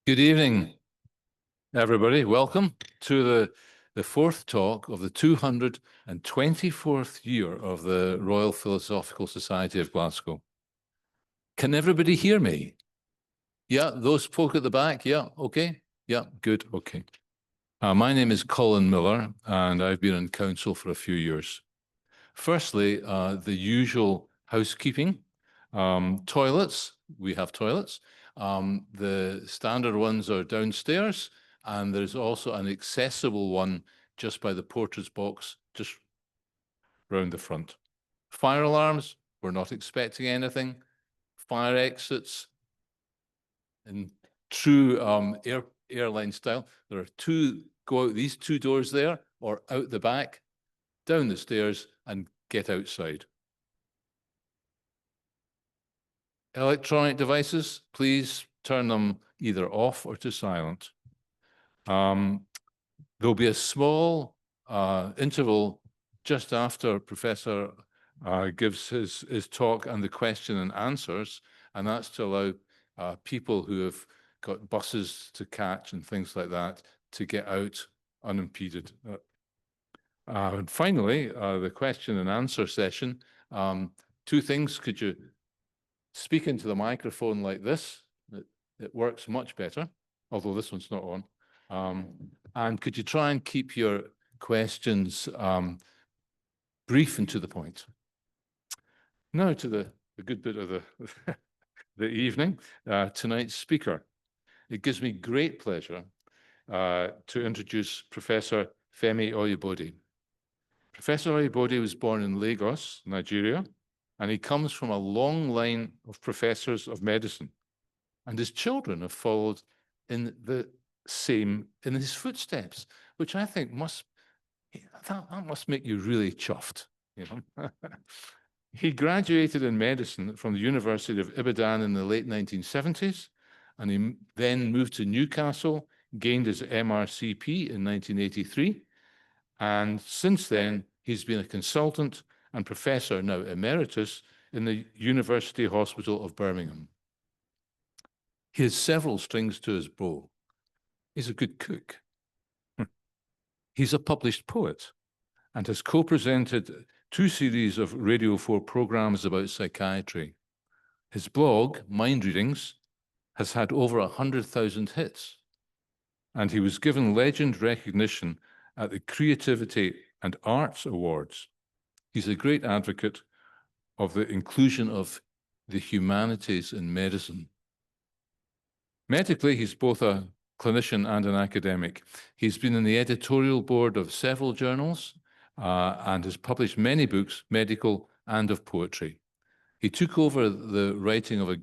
Good evening, everybody. Welcome to the fourth talk of the 224th year of the Royal Philosophical Society of Glasgow. Can everybody hear me? Yeah, those folk at the back, yeah, okay. Yeah, good, okay. My name is Colin Miller, and I've been on council for a few years. Firstly, the usual housekeeping. Toilets, we have toilets. The standard ones are downstairs, and there's also an accessible one just by the porter's box, just round the front. Fire alarms, we're not expecting anything. Fire exits, in true airline style, there are two, go out these two doors there, or out the back, down the stairs, and get outside. Electronic devices, please turn them either off or to silent. There'll be a small interval just after Professor gives his talk and the question and answers, and that's to allow people who have got buses to catch and things like that to get out unimpeded. And finally, the question and answer session. Two things: could you speak into the microphone like this? It works much better, although this one's not on. And could you try and keep your questions brief and to the point? Now to the good bit of the evening, tonight's speaker. It gives me great pleasure to introduce Professor Femi Oyebode. Professor Oyebode was born in Lagos, Nigeria, and he comes from a long line of professors of medicine. And his children have followed in his footsteps, which I think that must make you really chuffed, you know. He graduated in medicine from the University of Ibadan in the late 1970s, and he then moved to Newcastle, gained his MRCP in 1983, and since then he's been a consultant and professor, now emeritus, in the University Hospital of Birmingham. He has several strings to his bow. He's a good cook. He's a published poet and has co-presented 2 series of Radio 4 programs about psychiatry. His blog, Mindreadings, has had over 100,000 hits, and he was given legend recognition at the Creativity and Arts Awards. He's a great advocate of the inclusion of the humanities in medicine. Medically, he's both a clinician and an academic. He's been in the editorial board of several journals and has published many books, medical and of poetry. He took over the writing of a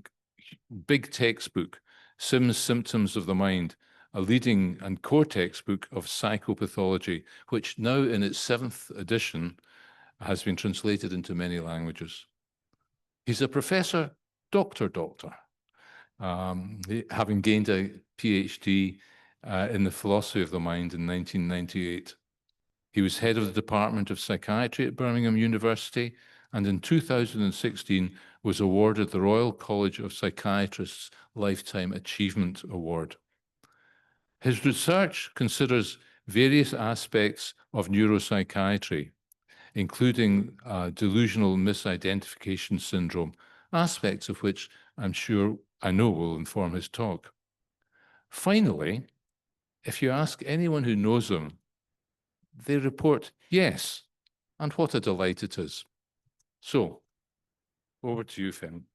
big textbook, Sim's Symptoms of the Mind, a leading and core textbook of psychopathology, which now in its 7th edition has been translated into many languages. He's a professor, doctor, having gained a PhD in the philosophy of the mind in 1998. He was head of the Department of Psychiatry at Birmingham University, and in 2016 was awarded the Royal College of Psychiatrists Lifetime Achievement Award. His research considers various aspects of neuropsychiatry, including delusional misidentification syndrome, aspects of which I know will inform his talk. Finally, if you ask anyone who knows him, they report yes, and what a delight it is. So, over to you, Fem.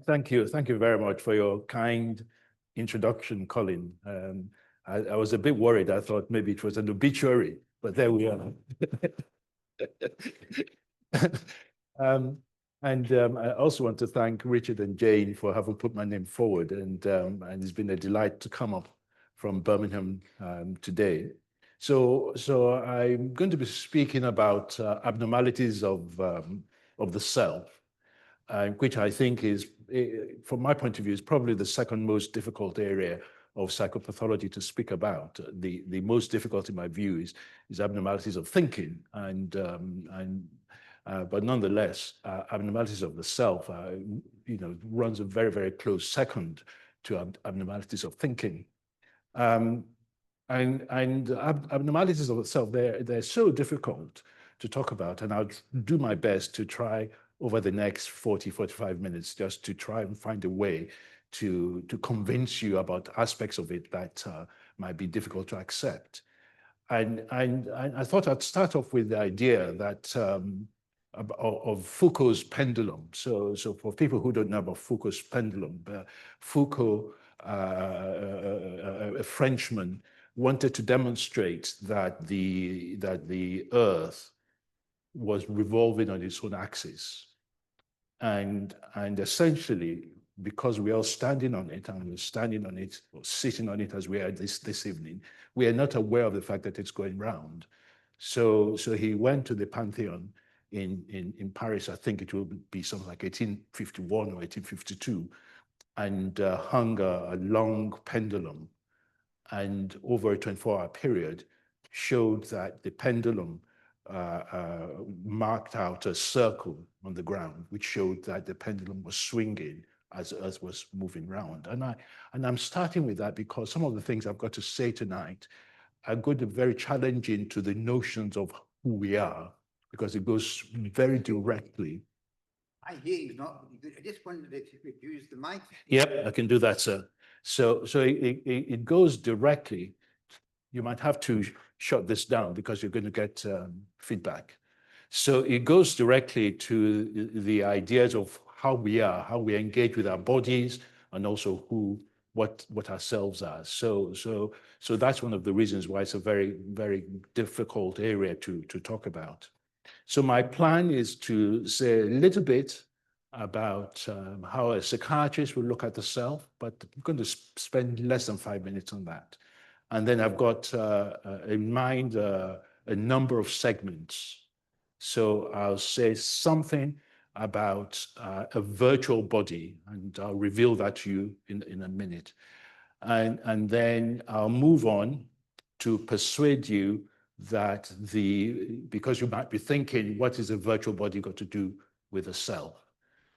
Thank you very much for your kind introduction, Colin. I was a bit worried. I thought maybe it was an obituary, but there we are. I also want to thank Richard and Jane for having put my name forward, and it's been a delight to come up from Birmingham today. So I'm going to be speaking about abnormalities of the self, which I think is, from my point of view, is probably the second most difficult area of psychopathology to speak about. The most difficult, in my view, is abnormalities of thinking, but nonetheless, abnormalities of the self, runs a very, very close second to abnormalities of thinking. And abnormalities of the self, they're so difficult to talk about, and I'll do my best to try over the next 40, 45 minutes just to try and find a way to convince you about aspects of it that might be difficult to accept. And I thought I'd start off with the idea that of Foucault's pendulum. So for people who don't know about Foucault's pendulum, Foucault, a Frenchman, wanted to demonstrate that the Earth was revolving on its own axis. And essentially, because we are standing on it, and we're standing on it, or sitting on it as we are this evening, we are not aware of the fact that it's going round. So he went to the Pantheon in Paris, I think it will be something like 1851 or 1852, and hung a long pendulum, and over a 24-hour period showed that the pendulum marked out a circle on the ground, which showed that the pendulum was swinging as Earth was moving round. And I'm starting with that because some of the things I've got to say tonight are going to be very challenging to the notions of who we are, because it goes very directly. I hear you not. I just wondered if you could use the mic. Yep, I can do that, sir. So it goes directly. You might have to shut this down because you're going to get feedback. So it goes directly to the ideas of how we are, how we engage with our bodies, and also what ourselves are. So that's one of the reasons why it's a very, very difficult area to talk about. So my plan is to say a little bit about how a psychiatrist will look at the self, but I'm going to spend less than 5 minutes on that. And then I've got in mind a number of segments. So I'll say something about a virtual body, and I'll reveal that to you in a minute. And then I'll move on to persuade you that because you might be thinking, what is a virtual body got to do with a self?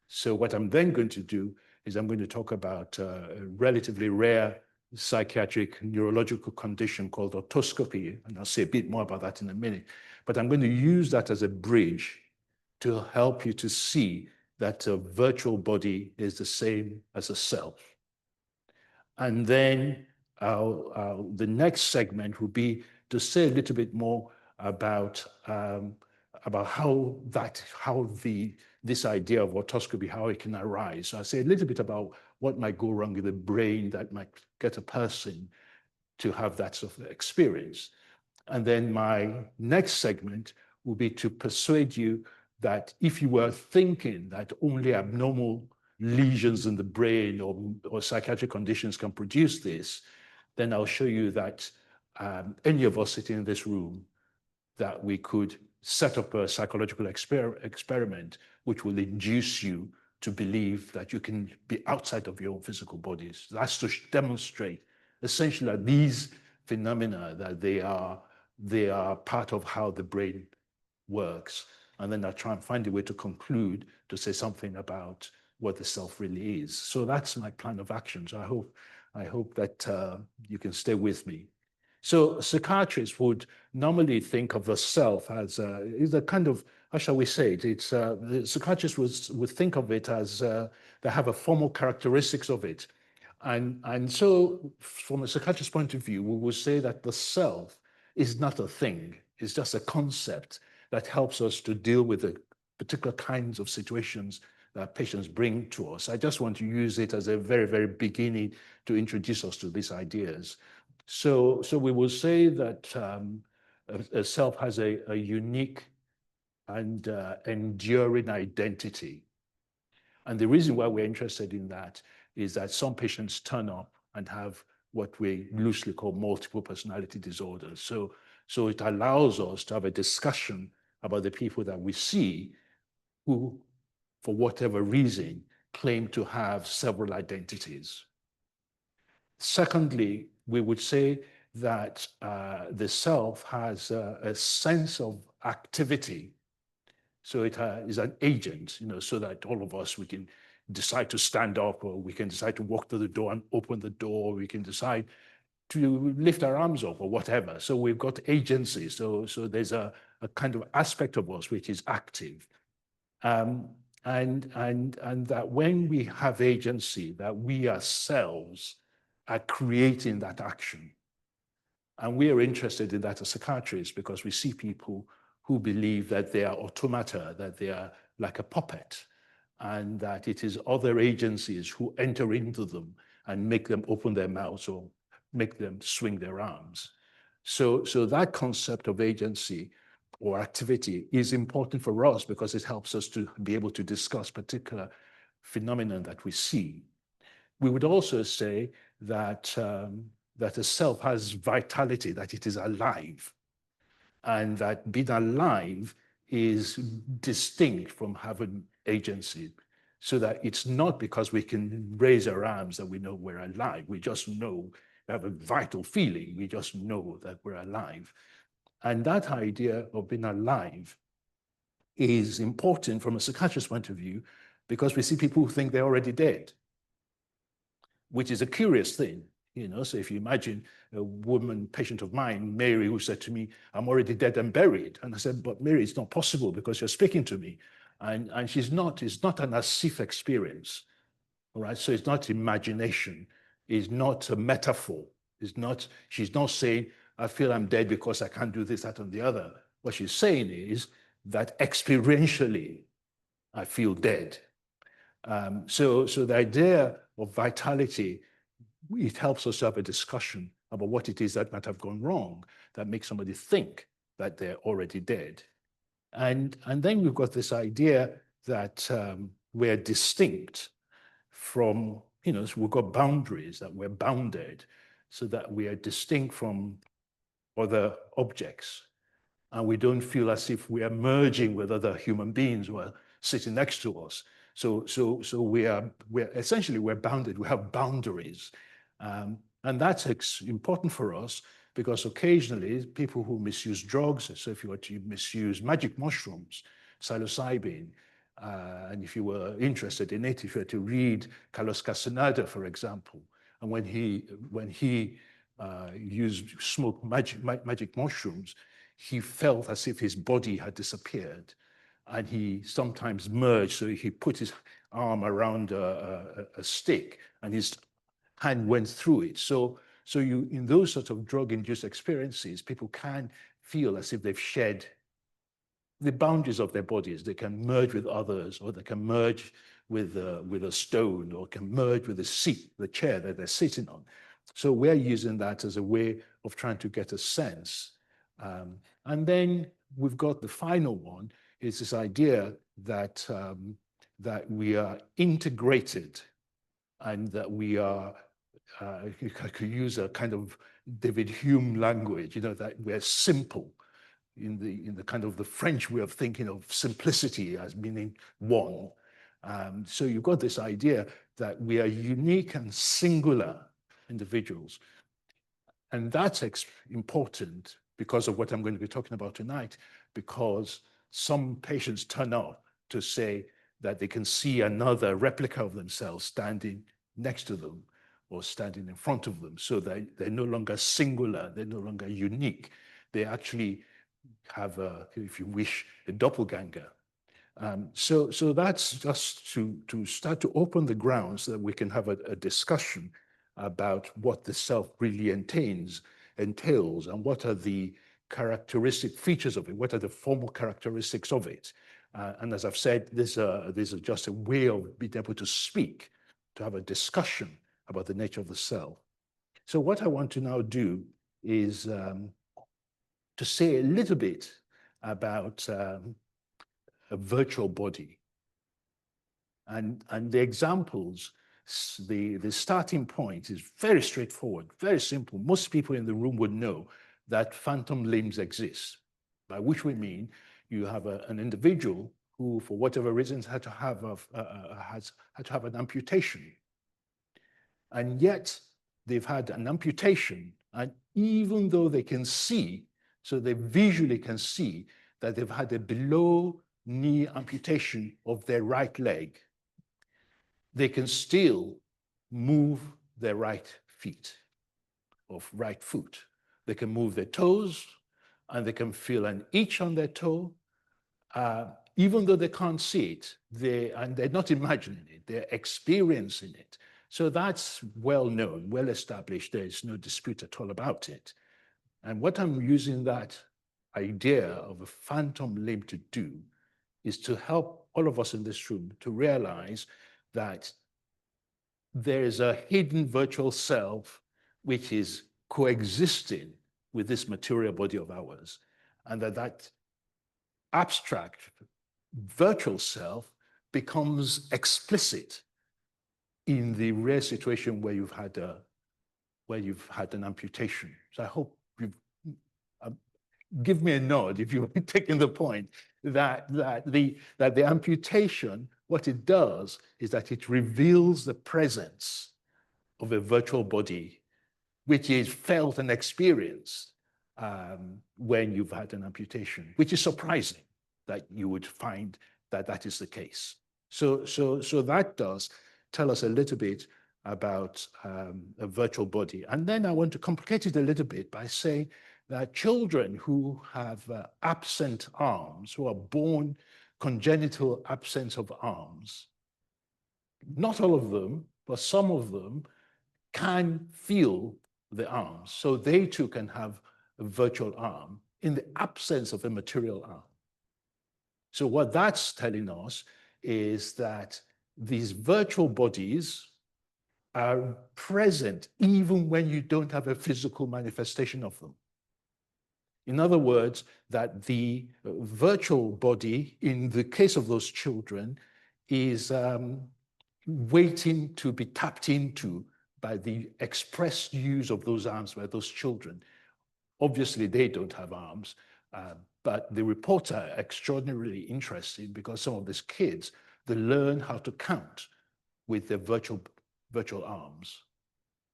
So what I'm then going to do is I'm going to talk about a relatively rare psychiatric neurological condition called autoscopy, and I'll say a bit more about that in a minute. But I'm going to use that as a bridge to help you to see that a virtual body is the same as a self. And then the next segment will be to say a little bit more about how this idea of autoscopy, how it can arise. So I'll say a little bit about what might go wrong with the brain that might get a person to have that sort of experience. And then my next segment will be to persuade you that if you were thinking that only abnormal lesions in the brain or psychiatric conditions can produce this, then I'll show you that any of us sitting in this room, that we could set up a psychological experiment which will induce you to believe that you can be outside of your own physical bodies. That's to demonstrate essentially that these phenomena, that they are part of how the brain works. And then I try and find a way to conclude to say something about what the self really is. So that's my plan of action. So I hope that you can stay with me. So psychiatrists would normally think of the self as a kind of, how shall we say it? It's the psychiatrists would think of it as they have a formal characteristics of it, and so from a psychiatrist's point of view, we will say that the self is not a thing; it's just a concept that helps us to deal with the particular kinds of situations that patients bring to us. I just want to use it as a very, very beginning to introduce us to these ideas. So we will say that a self has a unique and enduring identity. And the reason why we're interested in that is that some patients turn up and have what we loosely call multiple personality disorders. So it allows us to have a discussion about the people that we see who, for whatever reason, claim to have several identities. Secondly, we would say that the self has a sense of activity. So it is an agent, so that all of us, we can decide to stand up, or we can decide to walk to the door and open the door. We can decide to lift our arms up or whatever. So we've got agency. So there's a kind of aspect of us which is active. And that when we have agency, that we ourselves are creating that action. And we are interested in that as psychiatrists because we see people who believe that they are automata, that they are like a puppet, and that it is other agencies who enter into them and make them open their mouths or make them swing their arms. So that concept of agency or activity is important for us because it helps us to be able to discuss particular phenomenon that we see. We would also say that that a self has vitality, that it is alive, and that being alive is distinct from having agency, so that it's not because we can raise our arms that we know we're alive. We just know, we have a vital feeling, we just know that we're alive. And that idea of being alive is important from a psychiatrist's point of view because we see people who think they're already dead, which is a curious thing. So if you imagine a woman, patient of mine, Mary, who said to me, I'm already dead and buried. And I said, but Mary, it's not possible because you're speaking to me. And she's not, it's not an as-if experience, all right? So it's not imagination, it's not a metaphor. She's not saying, I feel I'm dead because I can't do this, that, and the other. What she's saying is that experientially, I feel dead. So the idea of vitality, it helps us have a discussion about what it is that might have gone wrong that makes somebody think that they're already dead. And then we've got this idea that we're distinct from, so we've got boundaries, that we're bounded, so that we are distinct from other objects. And we don't feel as if we are merging with other human beings who are sitting next to us. So we're essentially, we're bounded, we have boundaries. And that's important for us because occasionally people who misuse drugs, so if you were to misuse magic mushrooms, psilocybin, and if you were interested in it, if you were to read Carlos Castaneda, for example, and when he smoked magic mushrooms, he felt as if his body had disappeared, and he sometimes merged. So he put his arm around a stick, and his hand went through it. So you, in those sort of drug-induced experiences, people can feel as if they've shed the boundaries of their bodies. They can merge with others, or they can merge with a stone, or can merge with the seat, the chair that they're sitting on. So we're using that as a way of trying to get a sense. And then we've got the final one, is this idea that, that we are integrated and that we are, I could use a kind of David Hume language, that we're simple in the kind of the French way of thinking of simplicity as meaning one. So you've got this idea that we are unique and singular individuals. And that's important because of what I'm going to be talking about tonight, because some patients turn up to say that they can see another replica of themselves standing next to them or standing in front of them. So they're no longer singular, they're no longer unique. They actually have, if you wish, a doppelganger. So that's just to start to open the ground so that we can have a discussion about what the self really entails, and what are the characteristic features of it, what are the formal characteristics of it. And as I've said, these are just a way of being able to speak, to have a discussion about the nature of the self. So what I want to now do is to say a little bit about a virtual body. And the examples, the starting point is very straightforward, very simple. Most people in the room would know that phantom limbs exist, by which we mean you have an individual who, for whatever reasons, had to have an amputation. And yet they've had an amputation, and even though they can see, so they visually can see that they've had a below knee amputation of their right leg, they can still move their right feet or right foot. They can move their toes, and they can feel an itch on their toe. Even though they can't see it, they're not imagining it, they're experiencing it. So that's well known, well established. There's no dispute at all about it. And what I'm using that idea of a phantom limb to do is to help all of us in this room to realize that there is a hidden virtual self which is coexisting with this material body of ours, and that abstract virtual self becomes explicit in the rare situation where you've had an amputation. So I hope you've give me a nod if you're taking the point that the amputation, what it does is that it reveals the presence of a virtual body, which is felt and experienced when you've had an amputation, which is surprising that you would find that that is the case. So that does tell us a little bit about a virtual body. And then I want to complicate it a little bit by saying that children who have absent arms, who are born congenital absence of arms, not all of them, but some of them can feel the arms. So they too can have a virtual arm in the absence of a material arm. So what that's telling us is that these virtual bodies are present even when you don't have a physical manifestation of them. In other words, that the virtual body, in the case of those children, is waiting to be tapped into by the expressed use of those arms by those children. Obviously, they don't have arms, but the reports are extraordinarily interesting because some of these kids, they learn how to count with their virtual arms.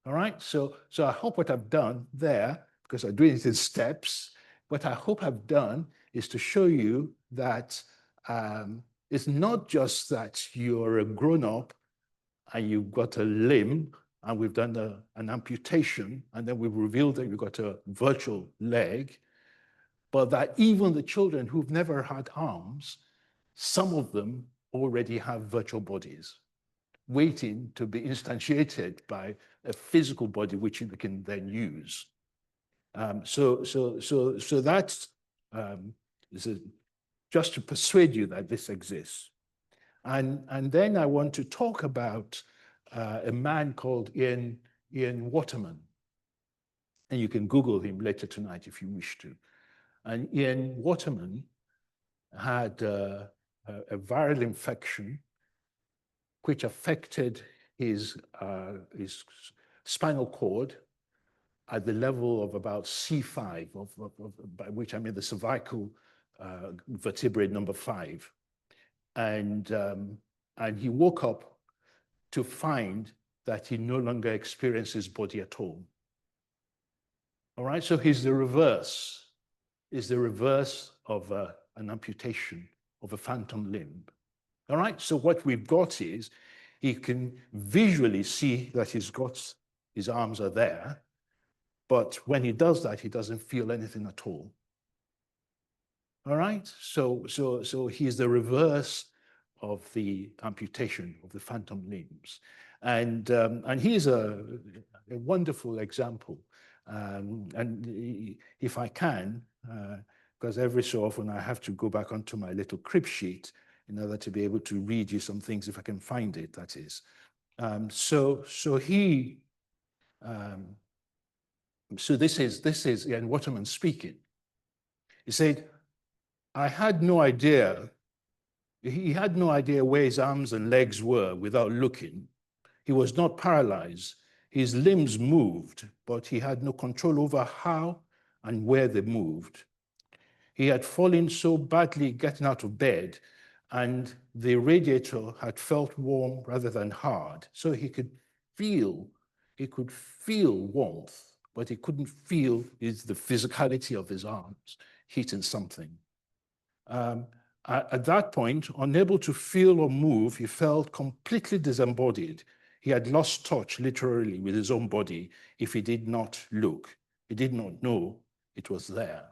All right, so I hope what I've done there, because I'm doing it in steps, what I hope I've done is to show you that it's not just that you're a grown-up and you've got a limb and we've done an amputation and then we've revealed that you've got a virtual leg, but that even the children who've never had arms, some of them already have virtual bodies waiting to be instantiated by a physical body which they can then use. So that's just to persuade you that this exists. And then I want to talk about a man called Ian Waterman. And you can Google him later tonight if you wish to. And Ian Waterman had a viral infection which affected his spinal cord at the level of about C5, by which I mean the cervical vertebrae number 5. And he woke up to find that he no longer experiences body at all. All right, so he's the reverse of an amputation of a phantom limb. All right, so what we've got is he can visually see that his arms are there, but when he does that, he doesn't feel anything at all. All right, so he's the reverse of the amputation of the phantom limbs, and he's a wonderful example. And if I can, because every so often I have to go back onto my little crib sheet in order to be able to read you some things, if I can find it, that is. So this is Ian Waterman speaking. He said, I had no idea. He had no idea where his arms and legs were without looking. He was not paralyzed. His limbs moved, but he had no control over how and where they moved. He had fallen so badly getting out of bed, and the radiator had felt warm rather than hard, so he could feel He could feel warmth, but he couldn't feel the physicality of his arms hitting something. At that point, unable to feel or move, he felt completely disembodied. He had lost touch, literally, with his own body if he did not look. He did not know it was there.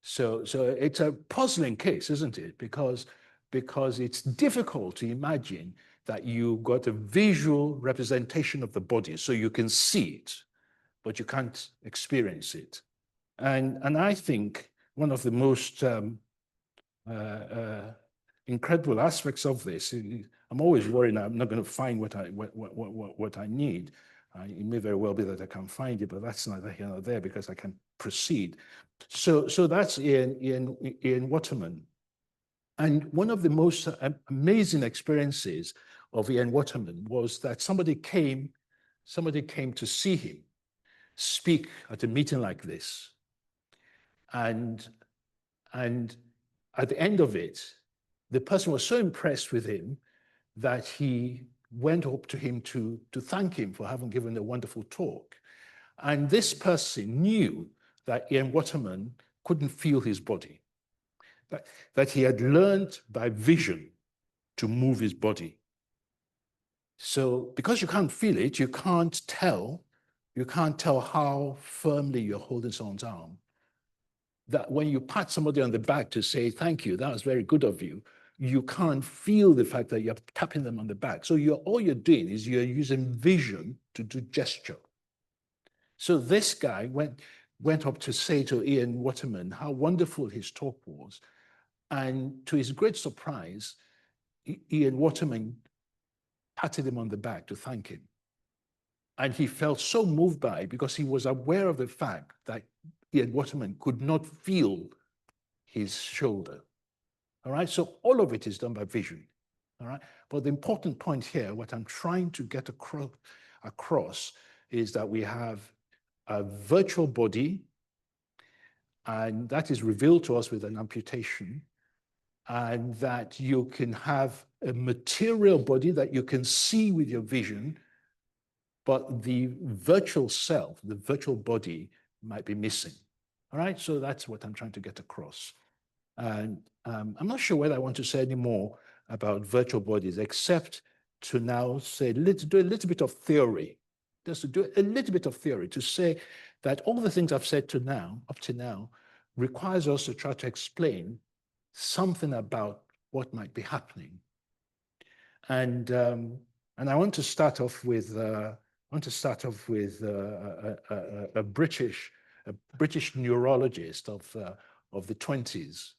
So it's a puzzling case, isn't it? Because it's difficult to imagine that you got a visual representation of the body, so you can see it, but you can't experience it. And I think one of the most incredible aspects of this, I'm always worried I'm not going to find what I need. It may very well be that I can find it, but that's neither here nor there because I can proceed. So that's Ian Waterman. And one of the most amazing experiences of Ian Waterman was that somebody came to see him speak at a meeting like this. And at the end of it, the person was so impressed with him that he went up to him to thank him for having given a wonderful talk. And this person knew that Ian Waterman couldn't feel his body, that he had learned by vision to move his body. So because you can't feel it, you can't tell how firmly you're holding someone's arm. That when you pat somebody on the back to say, thank you, that was very good of you, you can't feel the fact that you're tapping them on the back. So all you're doing is you're using vision to do gesture. So this guy went up to say to Ian Waterman how wonderful his talk was. And to his great surprise, Ian Waterman patted him on the back to thank him. And he felt so moved by it because he was aware of the fact that Ian Waterman could not feel his shoulder. All right, so all of it is done by vision. All right, but the important point here, what I'm trying to get across is that we have a virtual body, and that is revealed to us with an amputation, and that you can have a material body that you can see with your vision, but the virtual self, the virtual body, might be missing. All right, so that's what I'm trying to get across. And I'm not sure whether I want to say any more about virtual bodies, except to now say, let's do a little bit of theory, just to do a little bit of theory, to say that all the things I've said up to now, requires us to try to explain something about what might be happening. And I want to start off with a British neurologist of the 20s,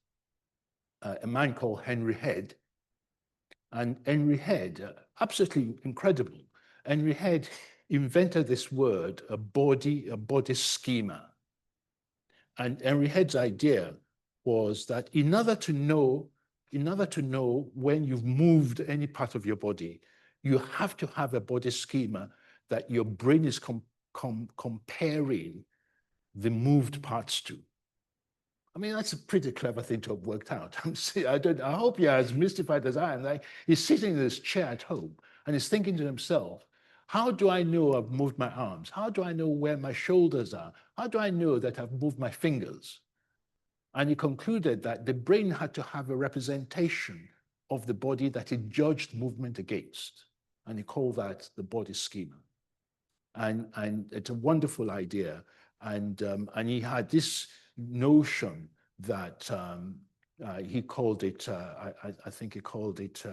a man called Henry Head. And Henry Head, absolutely incredible. Henry Head invented this word, a body schema. And Henry Head's idea was that in order to know when you've moved any part of your body, you have to have a body schema that your brain is comparing the moved parts to. I mean, that's a pretty clever thing to have worked out. I hope you're as mystified as I am. Like, he's sitting in his chair at home and he's thinking to himself, how do I know I've moved my arms? How do I know where my shoulders are? How do I know that I've moved my fingers? And he concluded that the brain had to have a representation of the body that it judged movement against. And he called that the body schema. And it's a wonderful idea. And he had this notion that he called it, I think he called it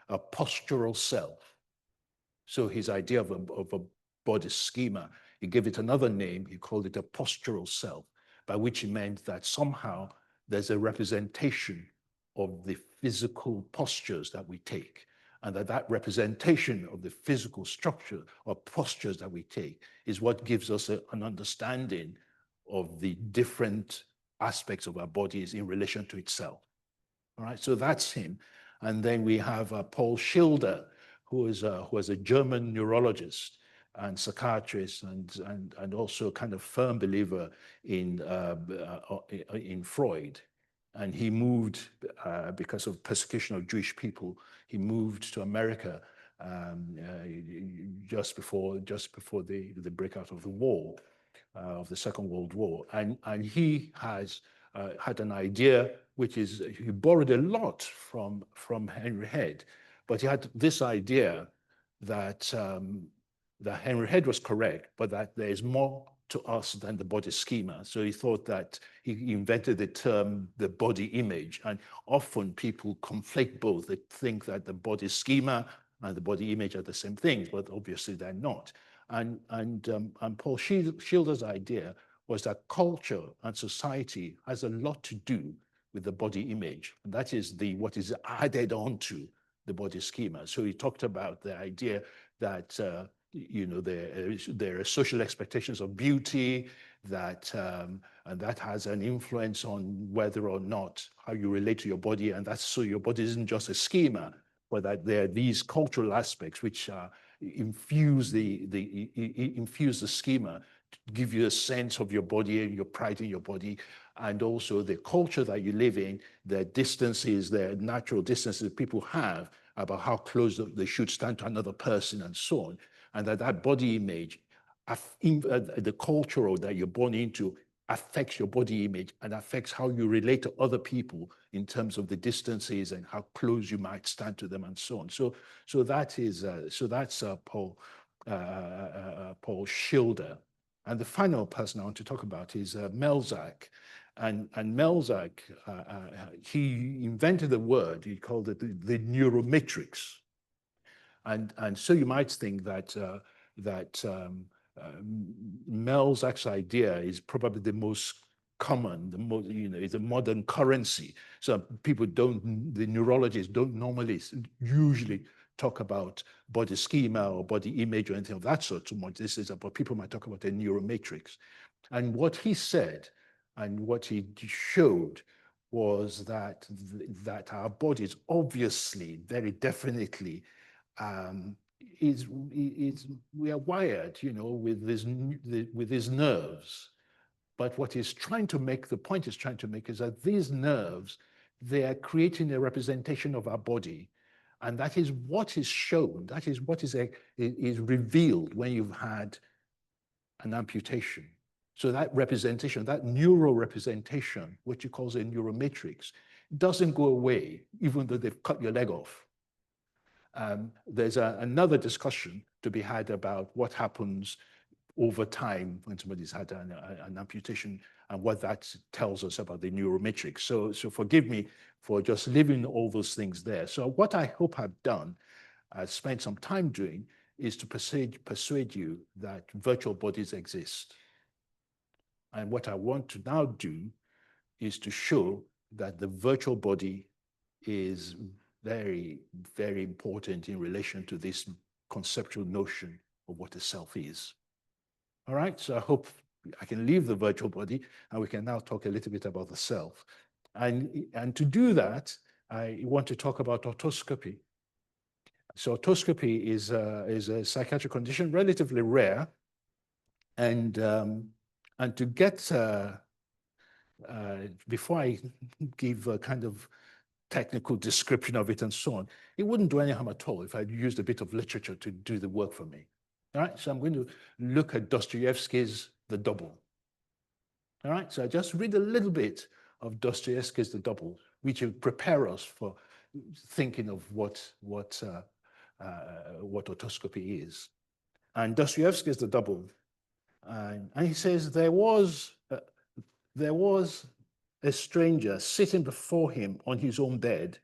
a postural self. So his idea of a body schema, he gave it another name, he called it a postural self, by which he meant that somehow there's a representation of the physical postures that we take, and that representation of the physical structure or postures that we take is what gives us an understanding of the different aspects of our bodies in relation to itself. All right, so that's him. And then we have Paul Schilder, who was a German neurologist and psychiatrist, and also kind of firm believer in Freud. And he moved, because of persecution of Jewish people, he moved to America just before the breakout of the war, of the Second World War, and he has had an idea which is he borrowed a lot from Henry Head, but he had this idea that that Henry Head was correct, but that there is more to us than the body schema. So he thought that he invented the term the body image, and often people conflate both. They think that the body schema and the body image are the same things, but obviously they're not. And Paul Schilder's idea was that culture and society has a lot to do with the body image, and that is what is added onto the body schema. So he talked about the idea that there are social expectations of beauty that and that has an influence on whether or not how you relate to your body, and that's so your body isn't just a schema, but that there are these cultural aspects which infuse the schema to give you a sense of your body and your pride in your body, and also the culture that you live in, the distances, the natural distances people have about how close they should stand to another person and so on, and that body image, the culture that you're born into affects your body image and affects how you relate to other people in terms of the distances and how close you might stand to them and so on. So that's Paul Schilder. And the final person I want to talk about is Melzack. And Melzack, he invented a word, he called it the neuromatrix. And so you might think that Melzack's idea is probably the most common, it's a modern currency. So the neurologists don't normally usually talk about body schema or body image or anything of that sort too much. This is about, people might talk about a neuromatrix. And what he said and what he showed was that our bodies obviously, very definitely, we are wired, with these nerves. But what he's trying to make, the point he's trying to make is that these nerves, they are creating a representation of our body. And that is what is shown, that is what is revealed when you've had an amputation. So that representation, that neural representation, what he calls a neuromatrix, doesn't go away, even though they've cut your leg off. There's another discussion to be had about what happens over time when somebody's had an amputation and what that tells us about the neuromatrix. So forgive me for just leaving all those things there. So what I hope I've done, spent some time doing, is to persuade you that virtual bodies exist. And what I want to now do is to show that the virtual body is very, very important in relation to this conceptual notion of what a self is. All right, so I hope I can leave the virtual body and we can now talk a little bit about the self. And to do that, I want to talk about otoscopy. So otoscopy is a psychiatric condition, relatively rare. And to get, before I give a kind of technical description of it and so on, it wouldn't do any harm at all if I'd used a bit of literature to do the work for me. All right, so I'm going to look at Dostoevsky's The Double. All right, so I just read a little bit of Dostoevsky's The Double, which will prepare us for thinking of what otoscopy is. And Dostoevsky's The Double, and he says there was a stranger sitting before him on his own bed,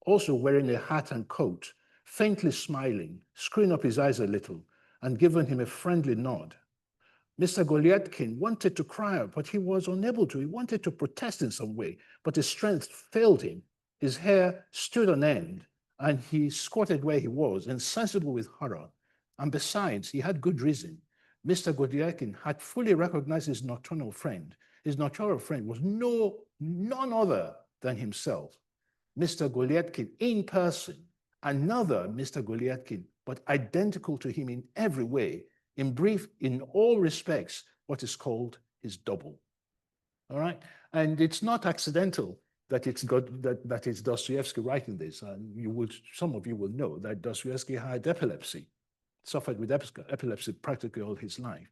also wearing a hat and coat, faintly smiling, screwing up his eyes a little, and giving him a friendly nod. Mr. Goliathkin wanted to cry out, but he was unable to. He wanted to protest in some way, but his strength failed him. His hair stood on end, and he squatted where he was, insensible with horror. And besides, he had good reason. Mr. Goliathkin had fully recognized his nocturnal friend. His nocturnal friend was none other than himself. Mr. Goliathkin in person, another Mr. Goliathkin, but identical to him in every way, in brief, in all respects, what is called his double. All right? And it's not accidental that it's Dostoevsky writing this. And some of you will know that Dostoevsky had epilepsy, suffered with epilepsy practically all his life.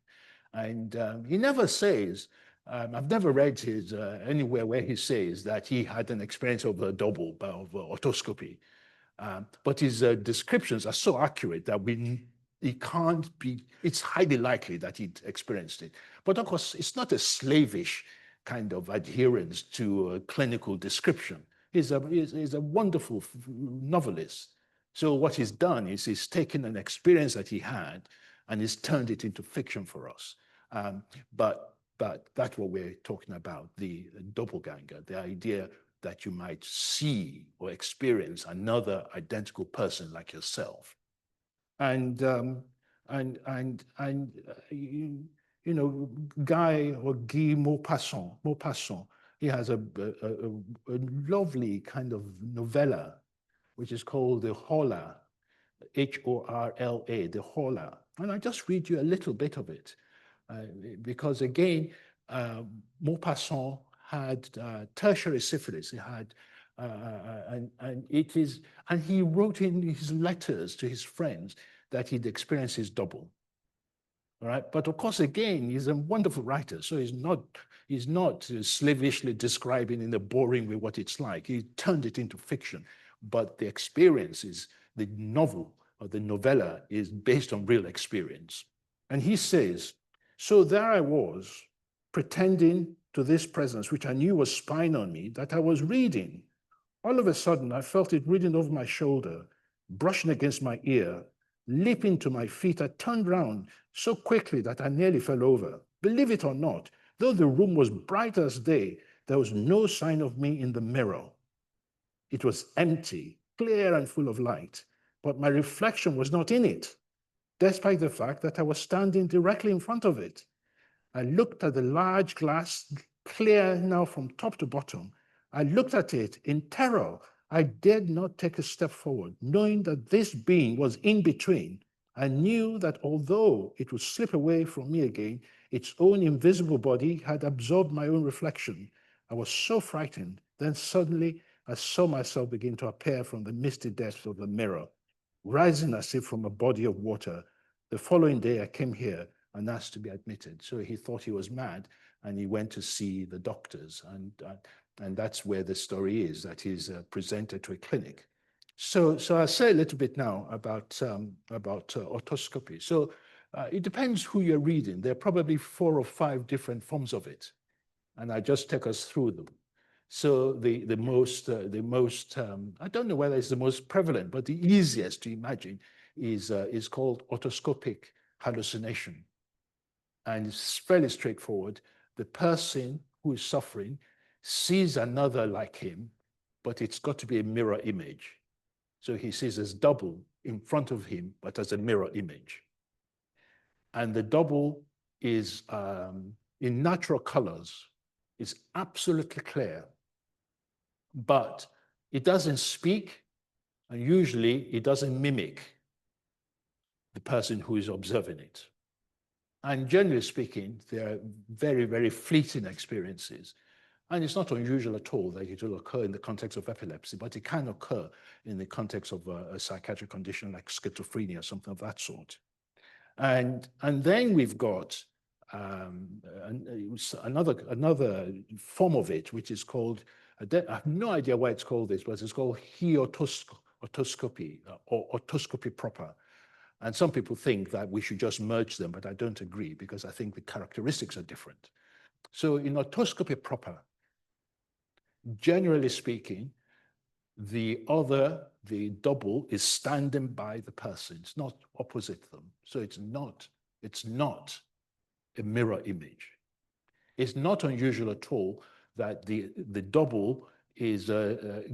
And he never says, I've never read his anywhere where he says that he had an experience of a double, of otoscopy. But his descriptions are so accurate that it's highly likely that he'd experienced it. But of course, it's not a slavish kind of adherence to a clinical description. He's a wonderful novelist. So what he's done is he's taken an experience that he had and he's turned it into fiction for us. But that's what we're talking about, the doppelganger, the idea that you might see or experience another identical person like yourself. And you know, Guy or Guy Maupassant, he has a lovely kind of novella, which is called The Horla, Horla, The Horla. And I just read you a little bit of it, because again, Maupassant had tertiary syphilis. He had, and he wrote in his letters to his friends that he'd experienced his double. All right, but of course, again, he's a wonderful writer, so he's not slavishly describing in a boring way what it's like. He turned it into fiction, but the experience is, the novel or the novella is based on real experience. And he says, so there I was, pretending to this presence, which I knew was spying on me, that I was reading. All of a sudden, I felt it reading over my shoulder, brushing against my ear. Leaping to my feet, I turned round so quickly that I nearly fell over. Believe it or not, though the room was bright as day, there was no sign of me in the mirror. It was empty, clear and full of light, but my reflection was not in it, despite the fact that I was standing directly in front of it. I looked at the large glass, clear now from top to bottom. I looked at it in terror. I dared not take a step forward, knowing that this being was in between. I knew that although it would slip away from me again, its own invisible body had absorbed my own reflection. I was so frightened. Then suddenly I saw myself begin to appear from the misty depths of the mirror, rising as if from a body of water. The following day I came here and asked to be admitted. So he thought he was mad and he went to see the doctors. And that's where the story is, that he's presented to a clinic. So I'll say a little bit now about otoscopy. So it depends who you're reading. There are probably 4 or 5 different forms of it. And I just take us through them. So the most, I don't know whether it's the most prevalent, but the easiest to imagine is called otoscopic hallucination. And it's fairly straightforward. The person who is suffering sees another like him, but it's got to be a mirror image. So he sees his double in front of him, but as a mirror image. And the double is in natural colors, it's absolutely clear, but it doesn't speak, and usually it doesn't mimic the person who is observing it. And generally speaking, they're very, very fleeting experiences. And it's not unusual at all that it will occur in the context of epilepsy, but it can occur in the context of a psychiatric condition like schizophrenia or something of that sort. And then we've got another form of it, which is called, I have no idea why it's called this, but it's called otoscopy or otoscopy proper. And some people think that we should just merge them, but I don't agree because I think the characteristics are different. So in otoscopy proper, generally speaking, the double is standing by the person. It's not opposite them. So it's not a mirror image. It's not unusual at all that the double is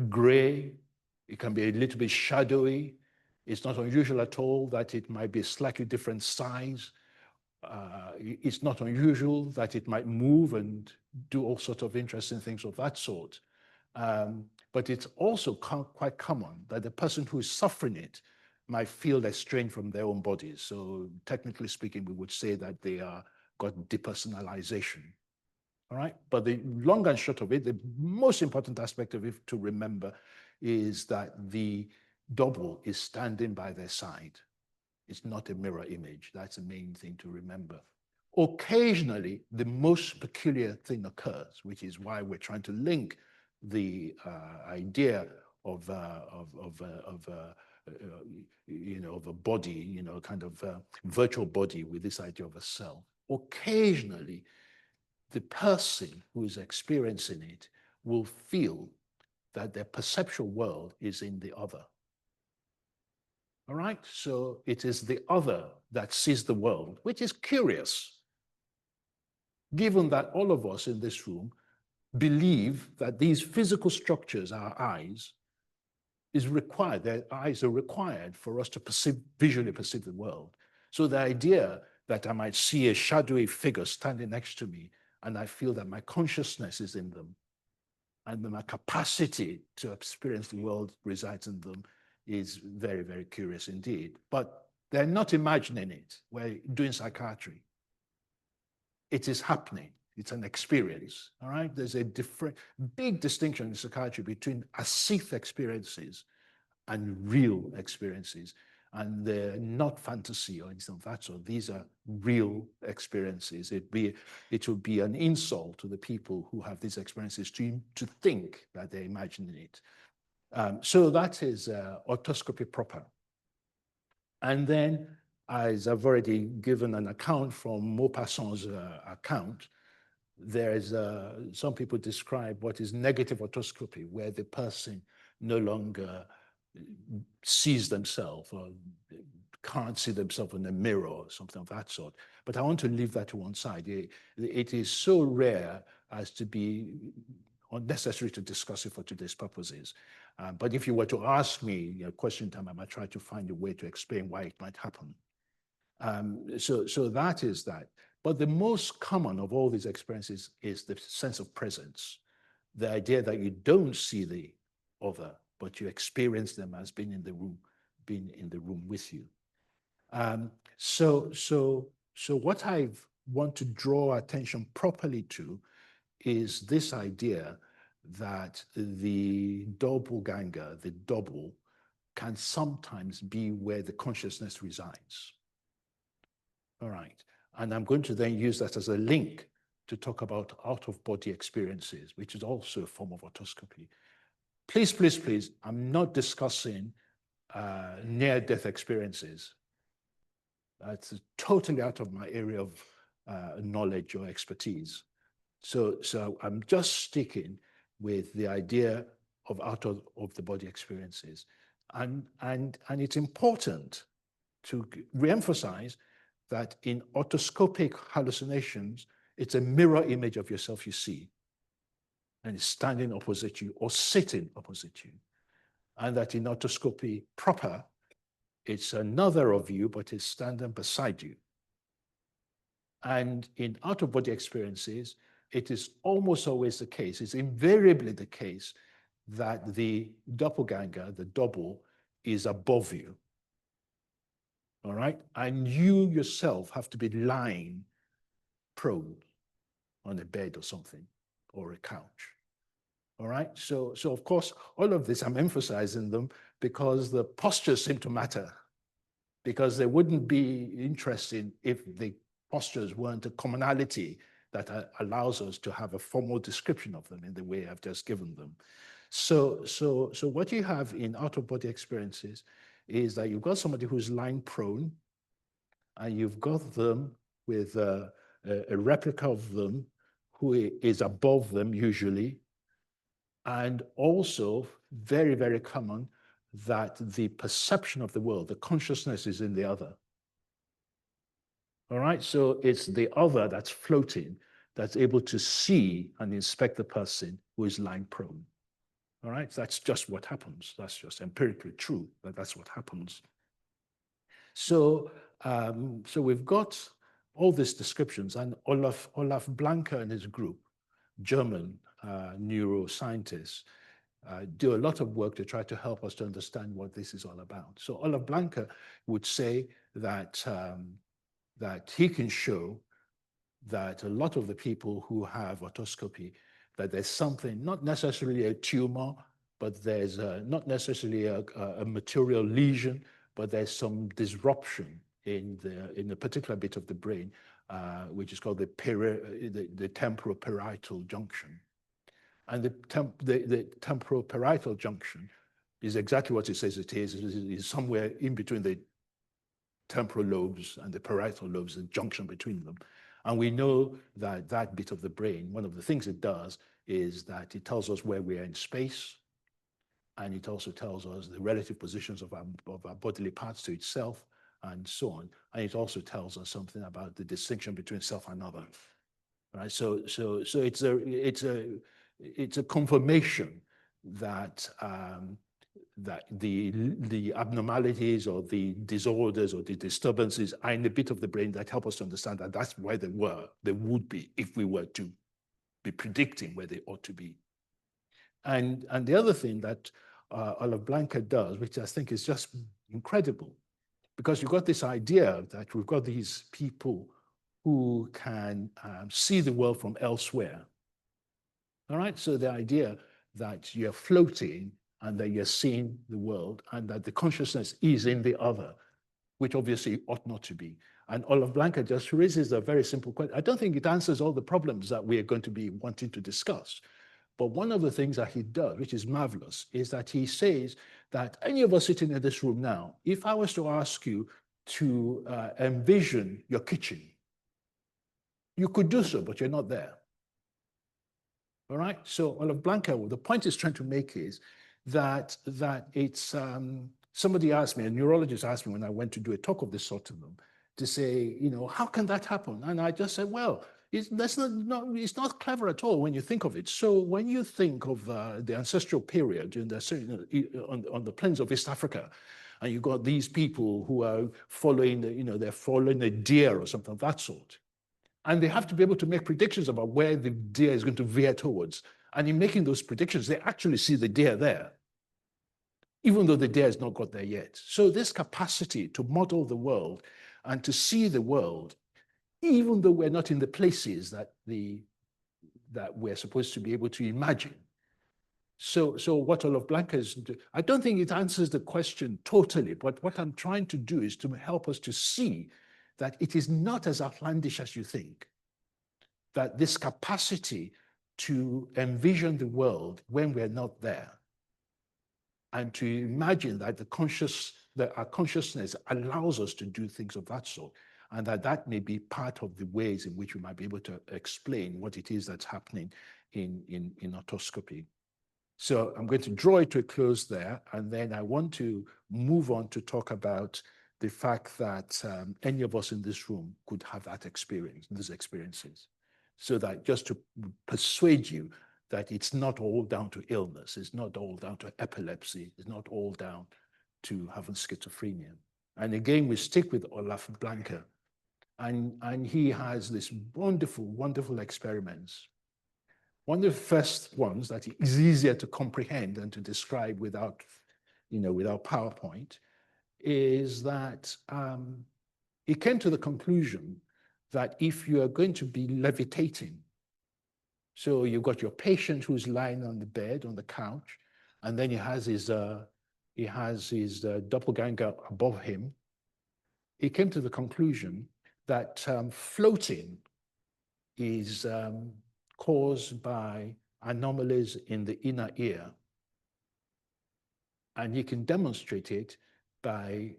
gray. It can be a little bit shadowy. It's not unusual at all that it might be a slightly different size. It's not unusual that it might move and do all sorts of interesting things of that sort. But it's also quite common that the person who is suffering it might feel estranged from their own bodies. So technically speaking, we would say that they are got depersonalization. all right? But the long and short of it, the most important aspect of it to remember is that the double is standing by their side. It's not a mirror image. That's the main thing to remember. Occasionally, the most peculiar thing occurs, which is why we're trying to link the idea of a body, kind of virtual body with this idea of a self. Occasionally, the person who is experiencing it will feel that their perceptual world is in the other. All right, so it is the other that sees the world, which is curious, given that all of us in this room believe that these physical structures, our eyes, is required, their eyes are required for us to visually perceive the world. So the idea that I might see a shadowy figure standing next to me and I feel that my consciousness is in them and my capacity to experience the world resides in them is very, very curious indeed. But they're not imagining it. We're doing psychiatry. It is happening. It's an experience, all right? There's a big distinction in psychiatry between as-if experiences and real experiences. And they're not fantasy or anything of that sort. These are real experiences. It would be an insult to the people who have these experiences to think that they're imagining it. So that is autoscopy proper. And then, as I've already given an account from Maupassant's account, there's some people describe what is negative autoscopy, where the person no longer sees themselves or can't see themselves in a mirror or something of that sort. But I want to leave that to one side. It is so rare as to be unnecessary to discuss it for today's purposes. But if you were to ask me question time, I might try to find a way to explain why it might happen. So that is that. But the most common of all these experiences is the sense of presence, the idea that you don't see the other, but you experience them as being in the room with you. So what I want to draw attention properly to is this idea that the doppelganger, the double, can sometimes be where the consciousness resides. All right. And I'm going to then use that as a link to talk about out-of-body experiences, which is also a form of autoscopy. Please, please, please, I'm not discussing near-death experiences. That's totally out of my area of knowledge or expertise. So I'm just sticking with the idea of out-of-the-body experiences. And it's important to re-emphasize that in autoscopic hallucinations, it's a mirror image of yourself you see, and it's standing opposite you or sitting opposite you. And that in autoscopy proper, it's another of you, but it's standing beside you. And in out-of-body experiences, it is almost always the case, it's invariably the case that the doppelganger, the double, is above you. All right? And you yourself have to be lying prone on a bed or something, or a couch. All right? So of course, all of this, I'm emphasizing them because the postures seem to matter, because they wouldn't be interesting if the postures weren't a commonality that allows us to have a formal description of them in the way I've just given them. So what you have in out-of-body experiences is that you've got somebody who's lying prone, and you've got them with a replica of them who is above them usually, and also very, very common that the perception of the world, the consciousness is in the other. All right, so it's the other that's floating, that's able to see and inspect the person who is lying prone. All right, that's just what happens. That's just empirically true, that that's what happens. So we've got all these descriptions, and Olaf Blanker and his group, German neuroscientists, do a lot of work to try to help us to understand what this is all about. So Olaf Blanker would say that, that he can show that a lot of the people who have otoscopy, that there's something, not necessarily a tumor, but there's not necessarily a material lesion, but there's some disruption in a particular bit of the brain, which is called the temporoparietal junction. And the temporoparietal junction is exactly what it says it is somewhere in between the temporal lobes and the parietal lobes, the junction between them. And we know that that bit of the brain, one of the things it does is that it tells us where we are in space, and it also tells us the relative positions of our bodily parts to itself, and so on. And it also tells us something about the distinction between self and other. Right? So it's a confirmation that that the abnormalities or the disorders or the disturbances are in a bit of the brain that help us to understand that that's where they would be if we were to be predicting where they ought to be. And the other thing that Blanca does, which I think is just incredible, because you've got this idea that we've got these people who can see the world from elsewhere. All right, so the idea that you're floating and that you're seeing the world and that the consciousness is in the other, which obviously ought not to be. And Blanca just raises a very simple question. I don't think it answers all the problems that we are going to be wanting to discuss. But one of the things that he does, which is marvelous, is that he says that any of us sitting in this room now, if I was to ask you to envision your kitchen, you could do so, but you're not there. All right, so Blanca, the point he's trying to make is that it's, somebody asked me, a neurologist asked me when I went to do a talk of this sort to them, to say, you know, how can that happen? And I just said, well, it's not clever at all when you think of it. So when you think of the ancestral period in on the plains of East Africa, and you've got these people who are following, they're following a deer or something of that sort. And they have to be able to make predictions about where the deer is going to veer towards. And in making those predictions, they actually see the deer there, even though the deer has not got there yet. So this capacity to model the world and to see the world, even though we're not in the places that we're supposed to be able to imagine. So what Blanca is, I don't think it answers the question totally, but what I'm trying to do is to help us to see that it is not as outlandish as you think, that this capacity to envision the world when we're not there, and to imagine that our consciousness allows us to do things of that sort, and that may be part of the ways in which we might be able to explain what it is that's happening in otoscopy. So I'm going to draw it to a close there, and then I want to move on to talk about the fact that any of us in this room could have that experience, these experiences. So that just to persuade you that it's not all down to illness, it's not all down to epilepsy, it's not all down to having schizophrenia. And again, we stick with Olaf Blanca, and he has this wonderful, wonderful experiments. One of the first ones that is easier to comprehend and to describe without PowerPoint is that he came to the conclusion that if you are going to be levitating, so you've got your patient who's lying on the bed, on the couch, and then he has his doppelganger above him. He came to the conclusion that floating is caused by anomalies in the inner ear. And you can demonstrate it by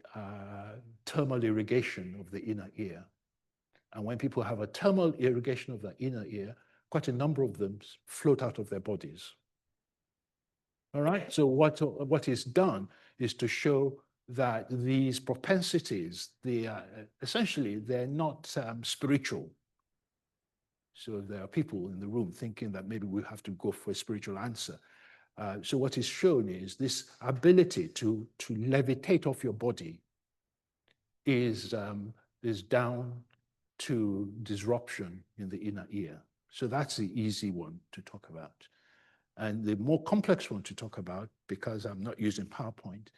thermal irrigation of the inner ear. And when people have a thermal irrigation of the inner ear, quite a number of them float out of their bodies. All right, so what is done is to show that these propensities, essentially, they're not spiritual. So there are people in the room thinking that maybe we have to go for a spiritual answer. So what is shown is this ability to levitate off your body is down to disruption in the inner ear. So that's the easy one to talk about. And the more complex one to talk about, because I'm not using PowerPoint,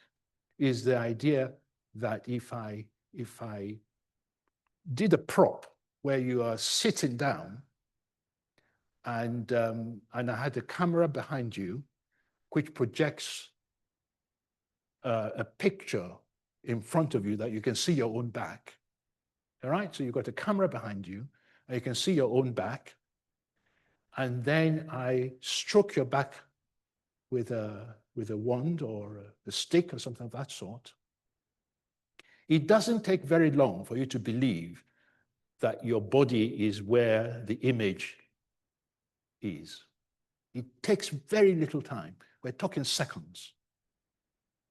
is the idea that if I did a prop where you are sitting down, and I had a camera behind you which projects a picture in front of you that you can see your own back. All right, so you've got a camera behind you, and you can see your own back. And then I stroke your back with a wand or a stick or something of that sort. It doesn't take very long for you to believe that your body is where the image is. It takes very little time. We're talking seconds.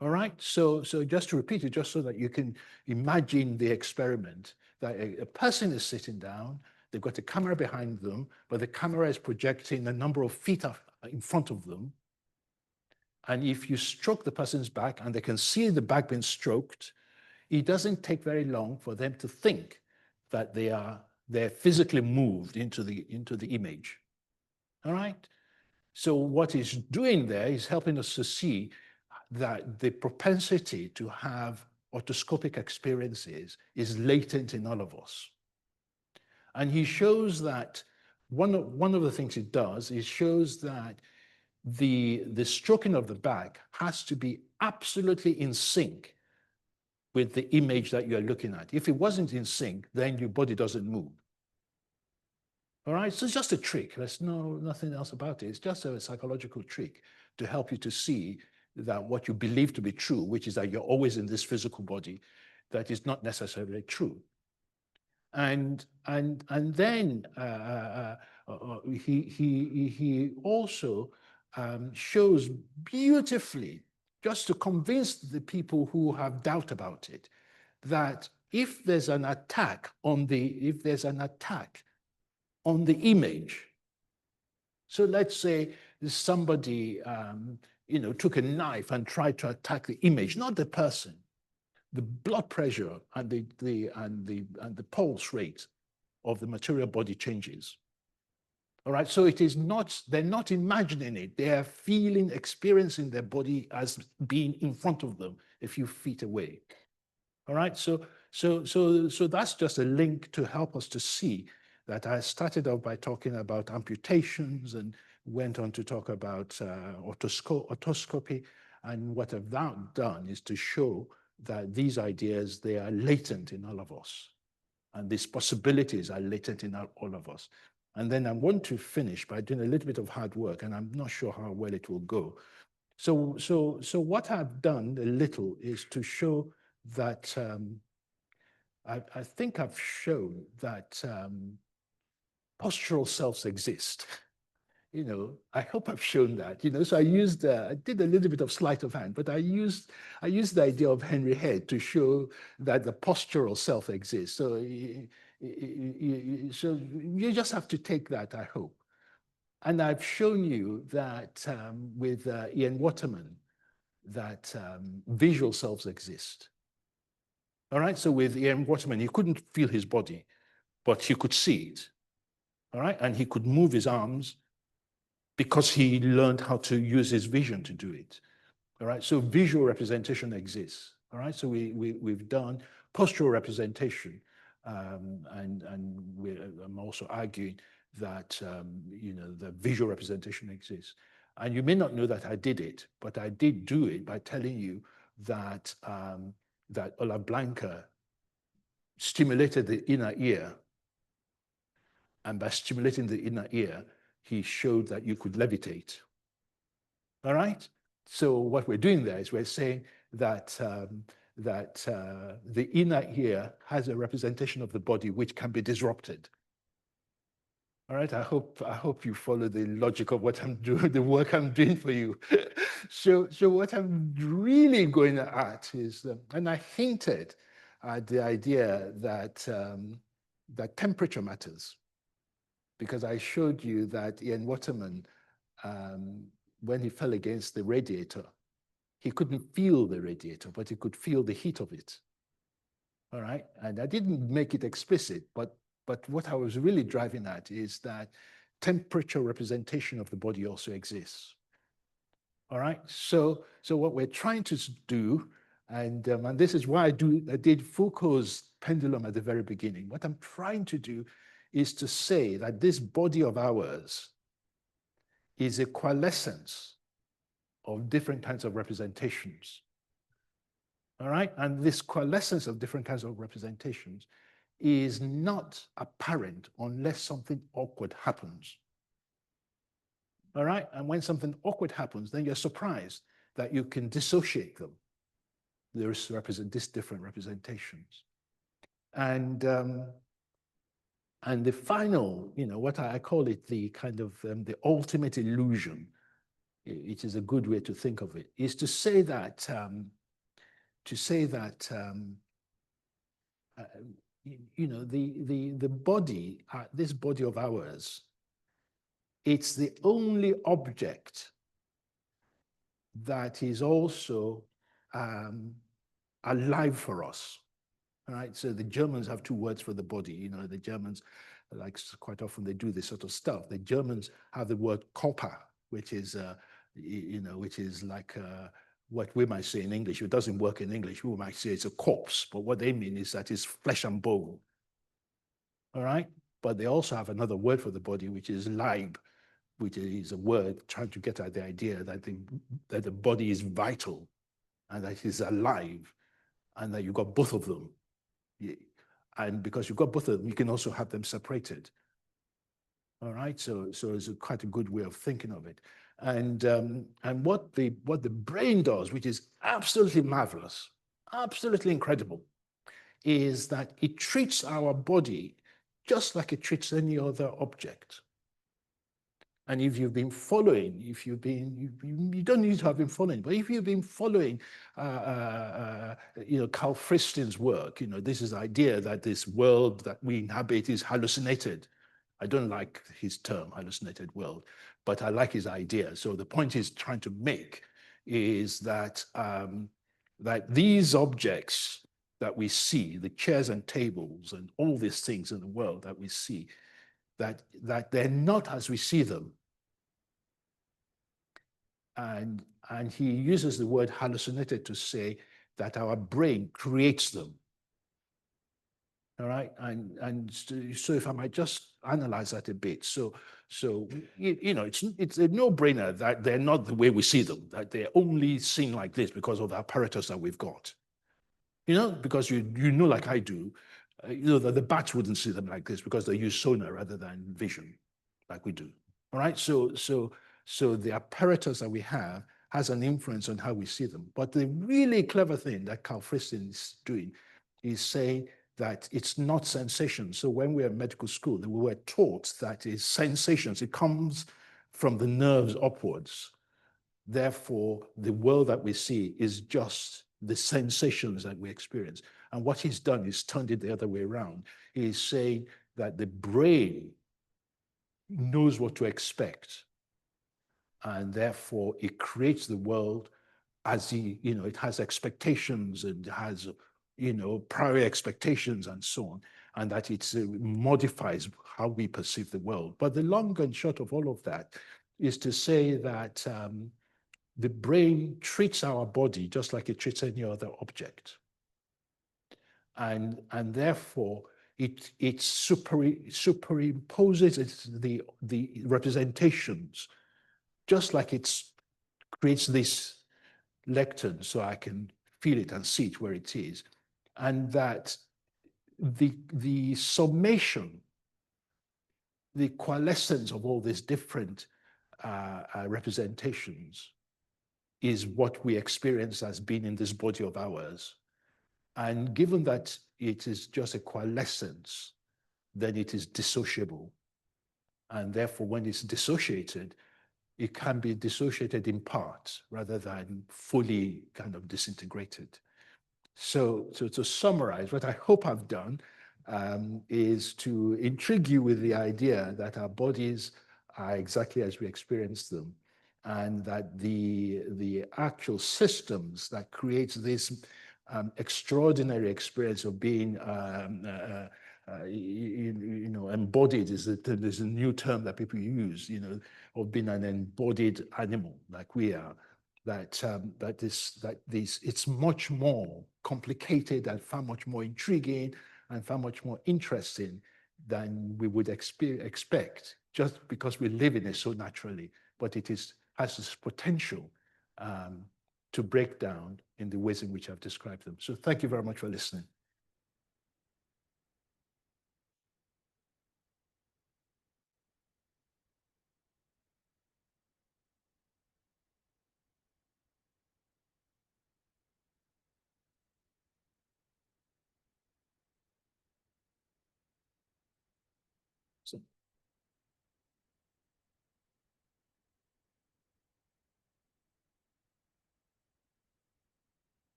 All right, so just to repeat it, just so that you can imagine the experiment, that a person is sitting down, they've got a camera behind them, but the camera is projecting a number of feet in front of them. And if you stroke the person's back and they can see the back being stroked, it doesn't take very long for them to think that they're physically moved into the image. All right? So what it's doing there is helping us to see that the propensity to have otoscopic experiences is latent in all of us. And he shows that one of the things it does is shows that the stroking of the back has to be absolutely in sync with the image that you're looking at. If it wasn't in sync, then your body doesn't move. All right, so it's just a trick. There's nothing else about it. It's just a psychological trick to help you to see that what you believe to be true, which is that you're always in this physical body, that is not necessarily true. And then he also shows beautifully, just to convince the people who have doubt about it, that if there's an attack on the image, so let's say somebody took a knife and tried to attack the image, not the person, the blood pressure and the pulse rate of the material body changes. All right, so it is not, they're not imagining it, they are experiencing their body as being in front of them a few feet away. All right, so that's just a link to help us to see that I started off by talking about amputations and went on to talk about otoscopy. And what I've now done is to show that these ideas, they are latent in all of us. And these possibilities are latent in all of us. And then I want to finish by doing a little bit of hard work, and I'm not sure how well it will go. So what I've done a little is to show that I think I've shown that postural selves exist. I hope I've shown that. So I did a little bit of sleight of hand, but I used the idea of Henry Head to show that the postural self exists. So you just have to take that, I hope. And I've shown you that with Ian Waterman, that visual selves exist. All right, so with Ian Waterman, he couldn't feel his body, but he could see it. All right, and he could move his arms because he learned how to use his vision to do it. All right, so visual representation exists. All right, so we've done postural representation, and I'm also arguing that the visual representation exists. And you may not know that I did it, but I did do it by telling you that that Ola Blanca stimulated the inner ear, and by stimulating the inner ear, he showed that you could levitate. All right? So what we're doing there is we're saying that the inner ear has a representation of the body which can be disrupted. All right, I hope you follow the logic of what I'm doing, the work I'm doing for you. So what I'm really going at is, and I hinted at the idea that that temperature matters, because I showed you that Ian Waterman, when he fell against the radiator, he couldn't feel the radiator, but he could feel the heat of it. All right, and I didn't make it explicit, but what I was really driving at is that temperature representation of the body also exists. All right, so what we're trying to do And this is why I did Foucault's pendulum at the very beginning. What I'm trying to do is to say that this body of ours is a coalescence of different kinds of representations. All right? And this coalescence of different kinds of representations is not apparent unless something awkward happens. All right? And when something awkward happens, then you're surprised that you can dissociate them. There's these different representations. And the final, what I call it, the kind of the ultimate illusion, it is a good way to think of it, is to say that the body, this body of ours, it's the only object that is also alive for us. All right, so the Germans have two words for the body. The Germans, like quite often they do this sort of stuff. The Germans have the word Körper, which is, which is like what we might say in English. It doesn't work in English. We might say it's a corpse, but what they mean is that it's flesh and bone. All right, but they also have another word for the body, which is Leib, which is a word trying to get at the idea that the body is vital and that it is alive, and that you've got both of them. And because you've got both of them, you can also have them separated. All right, so it's quite a good way of thinking of it. And what the brain does, which is absolutely marvelous, absolutely incredible, is that it treats our body just like it treats any other object. And if you've been following, you don't need to have been following, but if you've been following, Carl Friston's work, this is the idea that this world that we inhabit is hallucinated. I don't like his term, hallucinated world, but I like his idea. So the point he's trying to make is that, that these objects that we see, the chairs and tables and all these things in the world that we see, that they're not as we see them. And he uses the word hallucinated to say that our brain creates them. All right, and so if I might just analyze that a bit, so it's a no-brainer that they're not the way we see them, that they're only seen like this because of the apparatus that we've got. Because you know, like I do, that the bats wouldn't see them like this because they use sonar rather than vision, like we do. All right, so the apparatus that we have has an influence on how we see them. But the really clever thing that Carl Friston is doing is saying that it's not sensation. So when we were in medical school, we were taught that it's sensations. It comes from the nerves upwards. Therefore, the world that we see is just the sensations that we experience. And what he's done is turned it the other way around. He's saying that the brain knows what to expect. And therefore, it creates the world as it has expectations and has, prior expectations and so on, and that it modifies how we perceive the world. But the long and short of all of that is to say that the brain treats our body just like it treats any other object. And therefore, it superimposes the representations, just like it creates this lectern so I can feel it and see it where it is. And that the summation, the coalescence of all these different representations is what we experience as being in this body of ours. And given that it is just a coalescence, then it is dissociable. And therefore, when it's dissociated, it can be dissociated in part rather than fully kind of disintegrated. So to summarize, what I hope I've done is to intrigue you with the idea that our bodies are exactly as we experience them, and that the actual systems that create this extraordinary experience of being embodied there's a new term that people use, of being an embodied animal like we are, it's much more complicated and far much more intriguing and far much more interesting than we would expect, just because we live in it so naturally. But it has this potential to break down in the ways in which I've described them. So thank you very much for listening.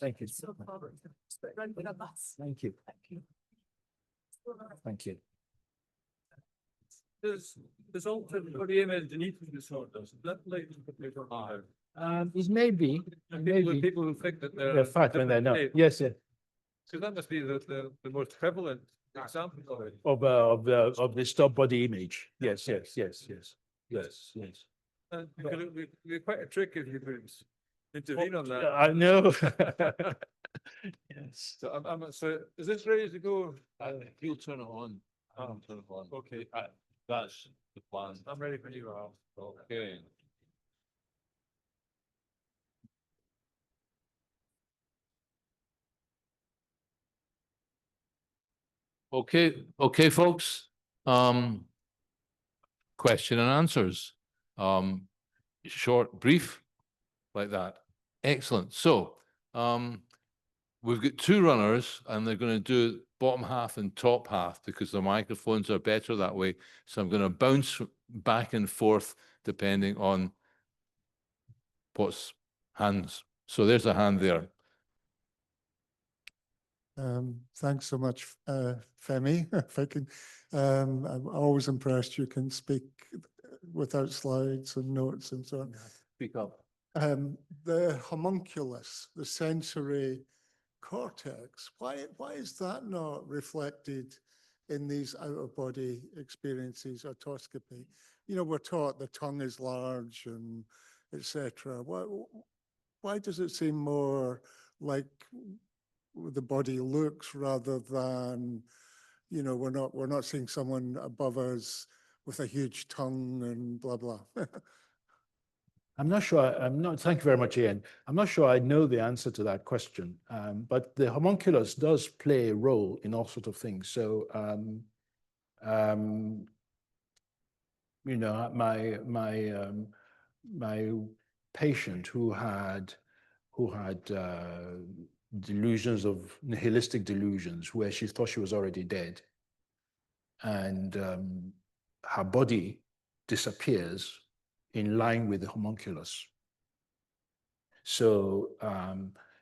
Thank you. Thank you. Thank you. There's altered body image and eating disorders. Is that related to what you're talking about? It may be. People who think that They're fat when they're not. Yes, yes. So that must be the most prevalent example of it. Of the stop body image. Yes, yes, yes, yes, yes, yes. It would be quite a trick if you could intervene on that. I know. Yes. So is this ready to go? He'll turn it on. I'll turn it on. Okay, That's the plan. I'm ready for you, Al. Okay. Okay, folks. Question and answers. Short, brief, like that. Excellent. So, we've got two runners, and they're going to do bottom half and top half because the microphones are better that way. So I'm going to bounce back and forth depending on what's hands. So there's a hand there. Thanks so much, Femi. If I can, I'm always impressed you can speak without slides and notes and so on. Speak up. The homunculus, the sensory cortex, why is that not reflected in these out-of-body experiences, autoscopy? You know, we're taught the tongue is large and etc. Why does it seem more like the body looks rather than, you know, we're not seeing someone above us with a huge tongue and blah blah? I'm not sure. Thank you very much, Ian. I'm not sure I know the answer to that question, but the homunculus does play a role in all sorts of things. So, you know, my patient who had delusions of nihilistic delusions, where she thought she was already dead, and her body disappears in line with the homunculus. So,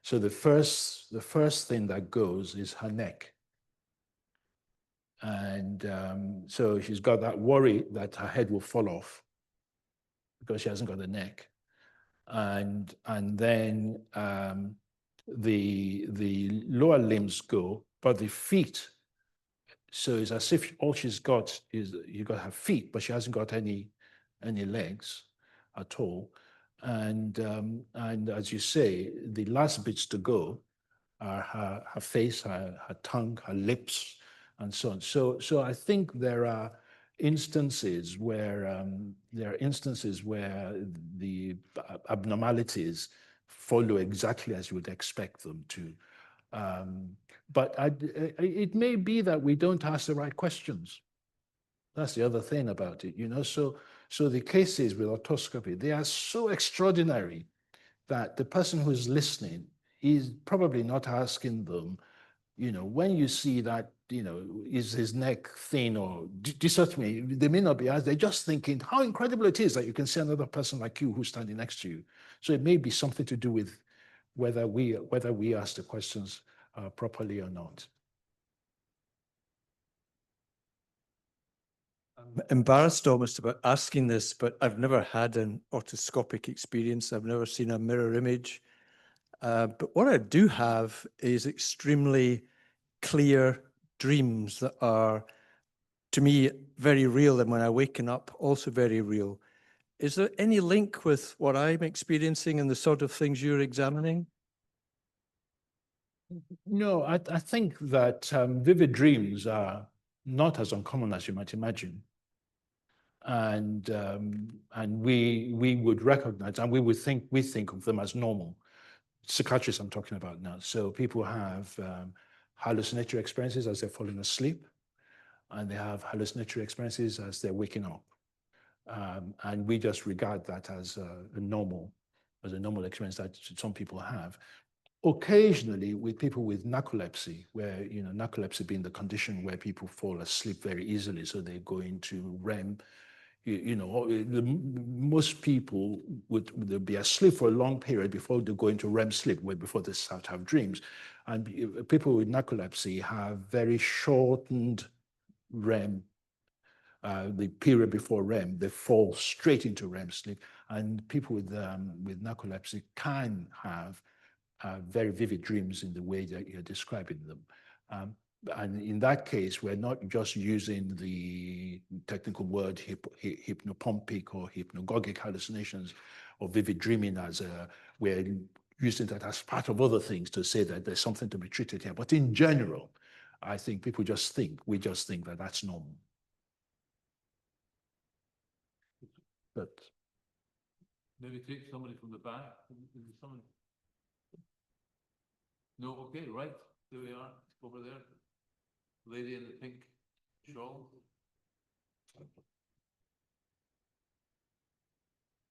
so the first thing that goes is her neck, and so she's got that worry that her head will fall off because she hasn't got a neck, and then the lower limbs go, but the feet. So it's as if all she's got is you got her feet, but she hasn't got any legs at all. And as you say, the last bits to go are her face, her tongue, her lips, and so on. So I think there are instances where the abnormalities follow exactly as you would expect them to. But it may be that we don't ask the right questions. That's the other thing about it, you know. So the cases with autoscopy, they are so extraordinary that the person who's listening is probably not asking them, you know, when you see that, you know, is his neck thin or dysautomy, they may not be asked. They're just thinking how incredible it is that you can see another person like you who's standing next to you. So it may be something to do with whether we ask the questions properly or not. I'm embarrassed almost about asking this, but I've never had an otoscopic experience. I've never seen a mirror image. But what I do have is extremely clear dreams that are, to me, very real. And when I waken up, also very real. Is there any link with what I'm experiencing and the sort of things you're examining? No, I think that vivid dreams are not as uncommon as you might imagine. And we would recognize, and we think of them as normal. Psychiatrists I'm talking about now. So people have hallucinatory experiences as they're falling asleep, and they have hallucinatory experiences as they're waking up. And we just regard that as a normal experience that some people have. Occasionally, with people with narcolepsy, where narcolepsy being the condition where people fall asleep very easily, so they go into REM. Most people would be asleep for a long period before they go into REM sleep, before they start to have dreams. And people with narcolepsy have very shortened REM. The period before REM, they fall straight into REM sleep. And people with narcolepsy can have very vivid dreams in the way that you're describing them. And in that case, we're not just using the technical word hypnopompic or hypnagogic hallucinations or vivid dreaming we're using that as part of other things to say that there's something to be treated here. But in general, I think we just think that that's normal. But maybe take somebody from the back. Someone? No, okay, right. There we are, over there. Lady in the pink shawl.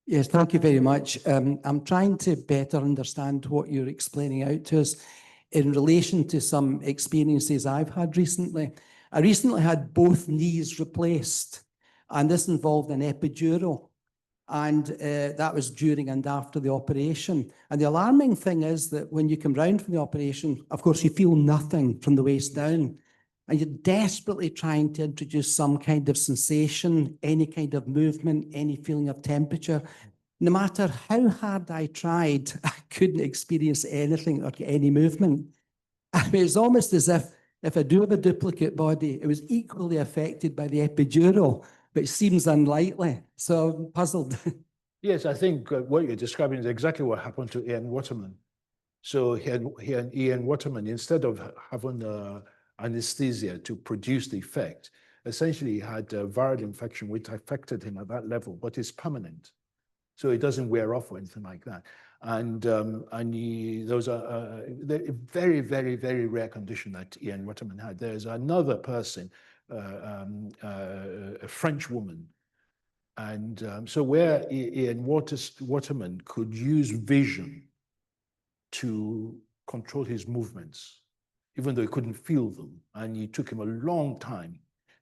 Yes, thank you very much. I'm trying to better understand what you're explaining out to us in relation to some experiences I've had recently. I recently had both knees replaced, and this involved an epidural. And that was during and after the operation. And the alarming thing is that when you come round from the operation, of course, you feel nothing from the waist down. And you're desperately trying to introduce some kind of sensation, any kind of movement, any feeling of temperature. No matter how hard I tried, I couldn't experience anything or get any movement. I mean, it's almost as if I do have a duplicate body, it was equally affected by the epidural, but it seems unlikely. So I'm puzzled. yes, I think what you're describing is exactly what happened to Ian Waterman. So he and Ian Waterman, instead of having anesthesia to produce the effect, essentially he had a viral infection which affected him at that level, but it's permanent. So it doesn't wear off or anything like that. And those are a very, very, very rare condition that Ian Waterman had. There's another person, a French woman. And so where Ian Waterman could use vision to control his movements, even though he couldn't feel them, and it took him a long time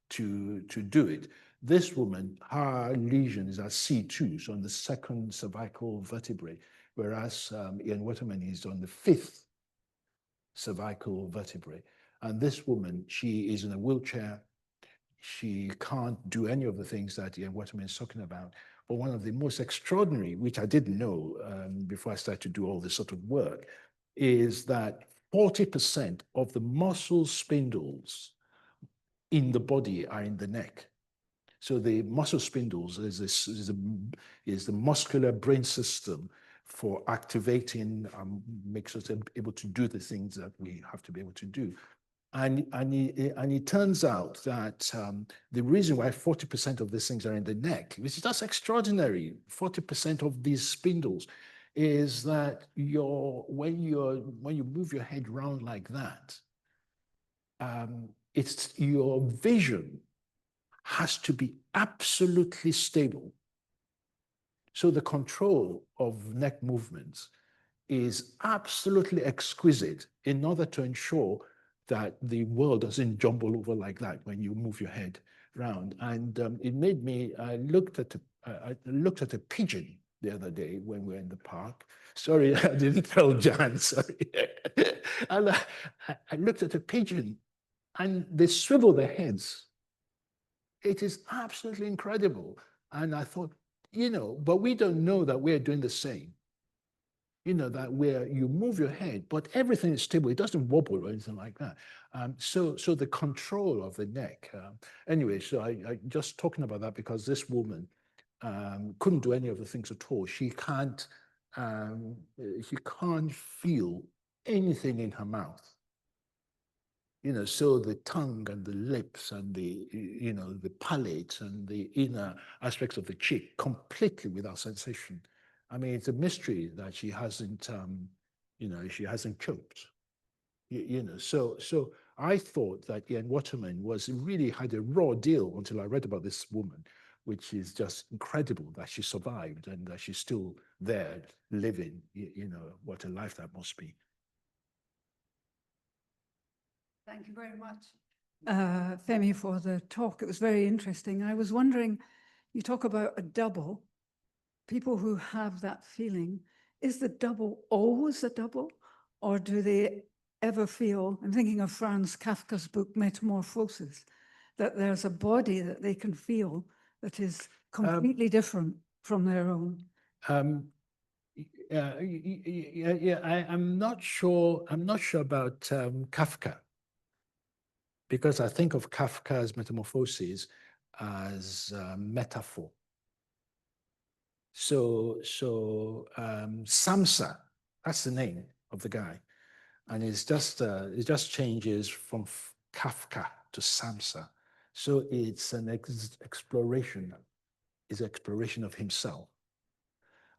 to do it. This woman, her lesion is at C2, so on the second cervical vertebrae, whereas Ian Waterman is on the fifth cervical vertebrae. And this woman, she is in a wheelchair. She can't do any of the things that Ian Waterman is talking about. But one of the most extraordinary, which I didn't know before I started to do all this sort of work, is that 40% of the muscle spindles in the body are in the neck. So the muscle spindles is the muscular brain system for activating, makes us able to do the things that we have to be able to do. And it turns out that the reason why 40% of these things are in the neck, which is just extraordinary, 40% of these spindles, is that when you move your head round like that, it's your vision has to be absolutely stable. So the control of neck movements is absolutely exquisite in order to ensure that the world doesn't jumble over like that when you move your head round. And it made me, I looked at a pigeon the other day when we were in the park. Sorry, I didn't tell Jan, sorry. And I looked at a pigeon and they swivel their heads. It is absolutely incredible. And I thought, but we don't know that we're doing the same. That where you move your head, but everything is stable. It doesn't wobble or anything like that. So the control of the neck. Anyway, so I just talking about that because this woman, couldn't do any of the things at all. She can't feel anything in her mouth. So the tongue and the lips and the palate and the inner aspects of the cheek completely without sensation. I mean, it's a mystery that she hasn't, she hasn't choked. So I thought that Ian Waterman really had a raw deal until I read about this woman, which is just incredible that she survived and that she's still there living. What a life that must be. Thank you very much, Femi, for the talk. It was very interesting. I was wondering, you talk about a double, people who have that feeling. Is the double always a double, or do they ever feel, I'm thinking of Franz Kafka's book, Metamorphosis, that there's a body that they can feel that is completely different from their own? I'm not sure about Kafka, because I think of Kafka's Metamorphoses as a metaphor. So Samsa, that's the name of the guy, and it just changes from Kafka to Samsa. So it's an exploration of himself,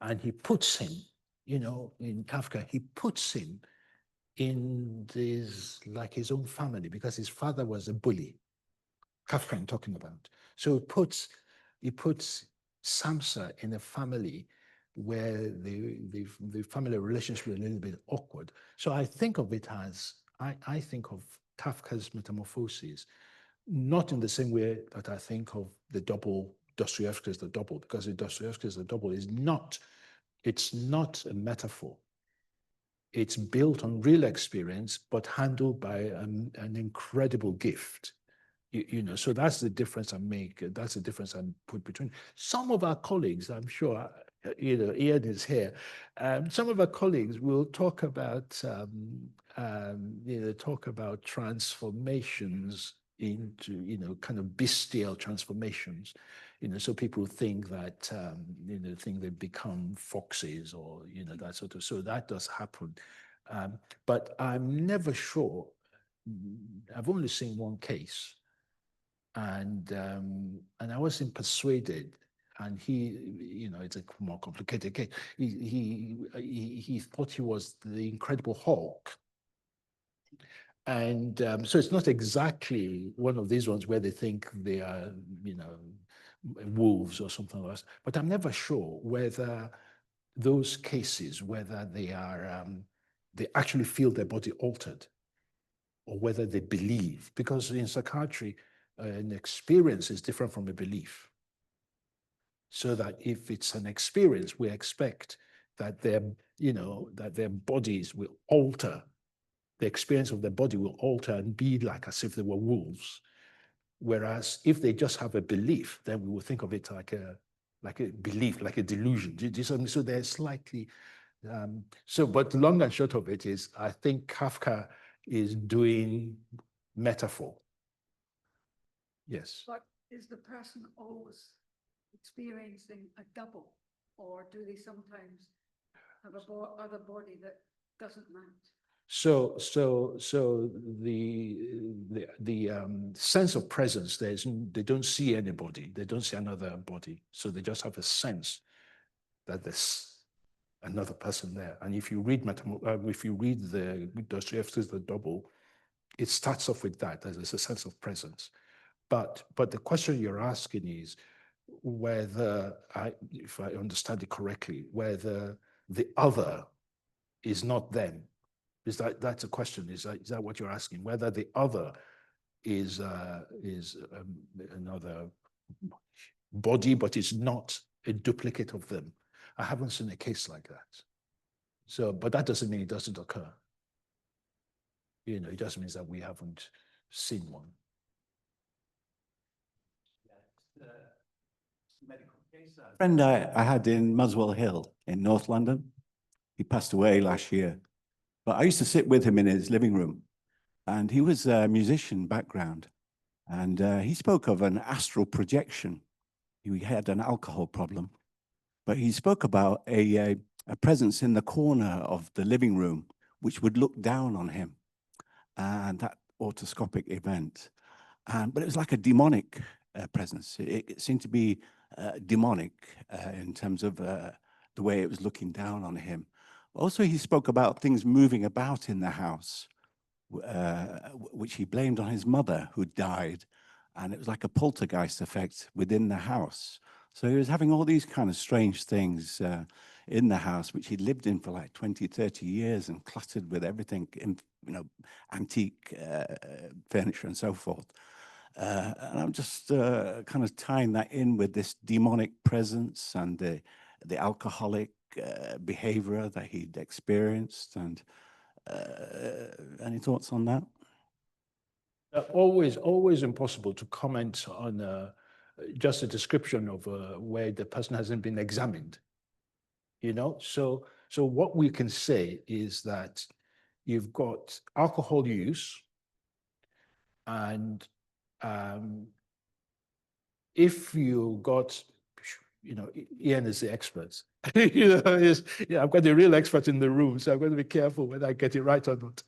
and he puts him, in Kafka, he puts him in this, like his own family, because his father was a bully. Kafka I'm talking about. So he puts Samsa in a family where the family relationship is a little bit awkward. So I think of it as, I think of Kafka's Metamorphoses, not in the same way that I think of the double, Dostoevsky's The Double, because the Dostoevsky's The Double is not, it's not a metaphor. It's built on real experience, but handled by an incredible gift. So that's the difference I make. That's the difference I put between some of our colleagues. I'm sure, Ian is here. Some of our colleagues will talk about, transformations into, kind of bestial transformations. So people think that, think they become foxes or, that sort of, so that does happen. But I'm never sure. I've only seen one case, and I wasn't persuaded. And he, it's a more complicated case. He thought he was the Incredible Hulk. And so it's not exactly one of these ones where they think they are, wolves or something like that. But I'm never sure whether those cases, whether they are, they actually feel their body altered, or whether they believe. Because in psychiatry, an experience is different from a belief. So that if it's an experience, we expect that their bodies will alter. The experience of their body will alter and be like as if they were wolves. Whereas if they just have a belief, then we will think of it like a belief, like a delusion. So they're slightly, but the long and short of it is, I think Kafka is doing metaphor. Yes. But is the person always experiencing a double, or do they sometimes have a other body that doesn't match? So the sense of presence, they don't see anybody, they don't see another body, so they just have a sense that there's another person there. And if you read the Dostoevsky's The Double, it starts off with that. There's a sense of presence. But the question you're asking is whether, if I understand it correctly, whether the other is not them. That's a question? Is that what you're asking? Whether the other is another body, but is not a duplicate of them? I haven't seen a case like that. So, but that doesn't mean it doesn't occur. It just means that we haven't seen one. A friend I had in Muswell Hill in North London, he passed away last year. But I used to sit with him in his living room, and he was a musician background. And he spoke of an astral projection. he had an alcohol problem, but he spoke about a presence in the corner of the living room, which would look down on him, and that autoscopic event. But it was like a demonic presence. It seemed to be demonic in terms of the way it was looking down on him. Also, he spoke about things moving about in the house, which he blamed on his mother who died. And it was like a poltergeist effect within the house. So he was having all these kind of strange things in the house, which he'd lived in for like 20, 30 years and cluttered with everything, in, antique furniture and so forth. And I'm just kind of tying that in with this demonic presence and the alcoholic behavior that he'd experienced. And any thoughts on that? Always impossible to comment on just a description of where the person hasn't been examined. So what we can say is that you've got alcohol use, and if you got, Ian is the expert. I've got the real expert in the room, so I'm going to be careful whether I get it right or not.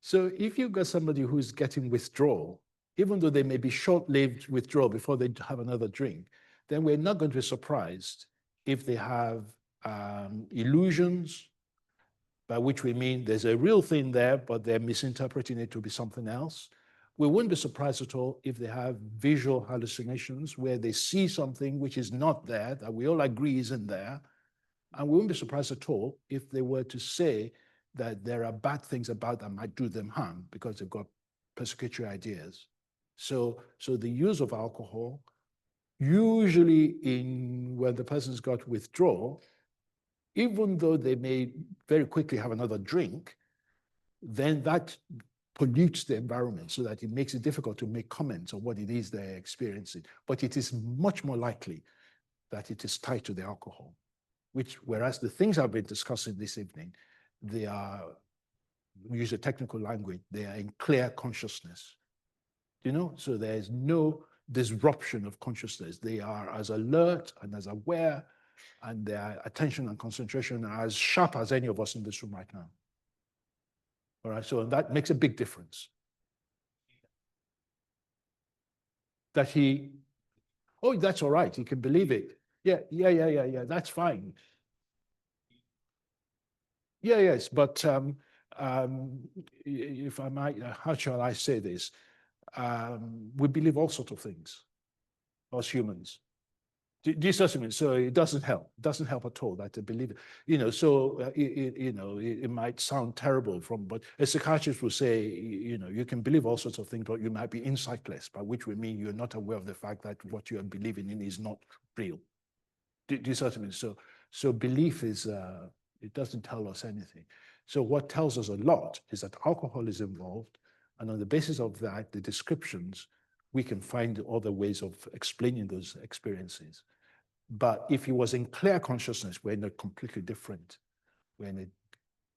So if you've got somebody who's getting withdrawal, even though they may be short-lived withdrawal before they have another drink, then we're not going to be surprised if they have illusions, by which we mean there's a real thing there, but they're misinterpreting it to be something else. We wouldn't be surprised at all if they have visual hallucinations where they see something which is not there, that we all agree isn't there. And we wouldn't be surprised at all if they were to say that there are bad things about that might do them harm because they've got persecutory ideas. So the use of alcohol, usually when the person's got withdrawal, even though they may very quickly have another drink, then that pollutes the environment so that it makes it difficult to make comments on what it is they're experiencing. But it is much more likely that it is tied to the alcohol, whereas the things I've been discussing this evening, they are, we use a technical language, they are in clear consciousness. So there's no disruption of consciousness. They are as alert and as aware, and their attention and concentration are as sharp as any of us in this room right now. All right, so that makes a big difference. That oh, that's all right, he can believe it. Yeah, that's fine. Yes, but if I might, how shall I say this? We believe all sorts of things as humans. Do you see what I mean? So it doesn't help. It doesn't help at all that to believe it. So it might sound terrible but a psychiatrist will say, you can believe all sorts of things, but you might be insightless, by which we mean you're not aware of the fact that what you are believing in is not real. Do you see what I mean? So belief is, it doesn't tell us anything. So what tells us a lot is that alcohol is involved, and on the basis of that, the descriptions, we can find other ways of explaining those experiences. But if he was in clear consciousness, we're in a completely different, we're in a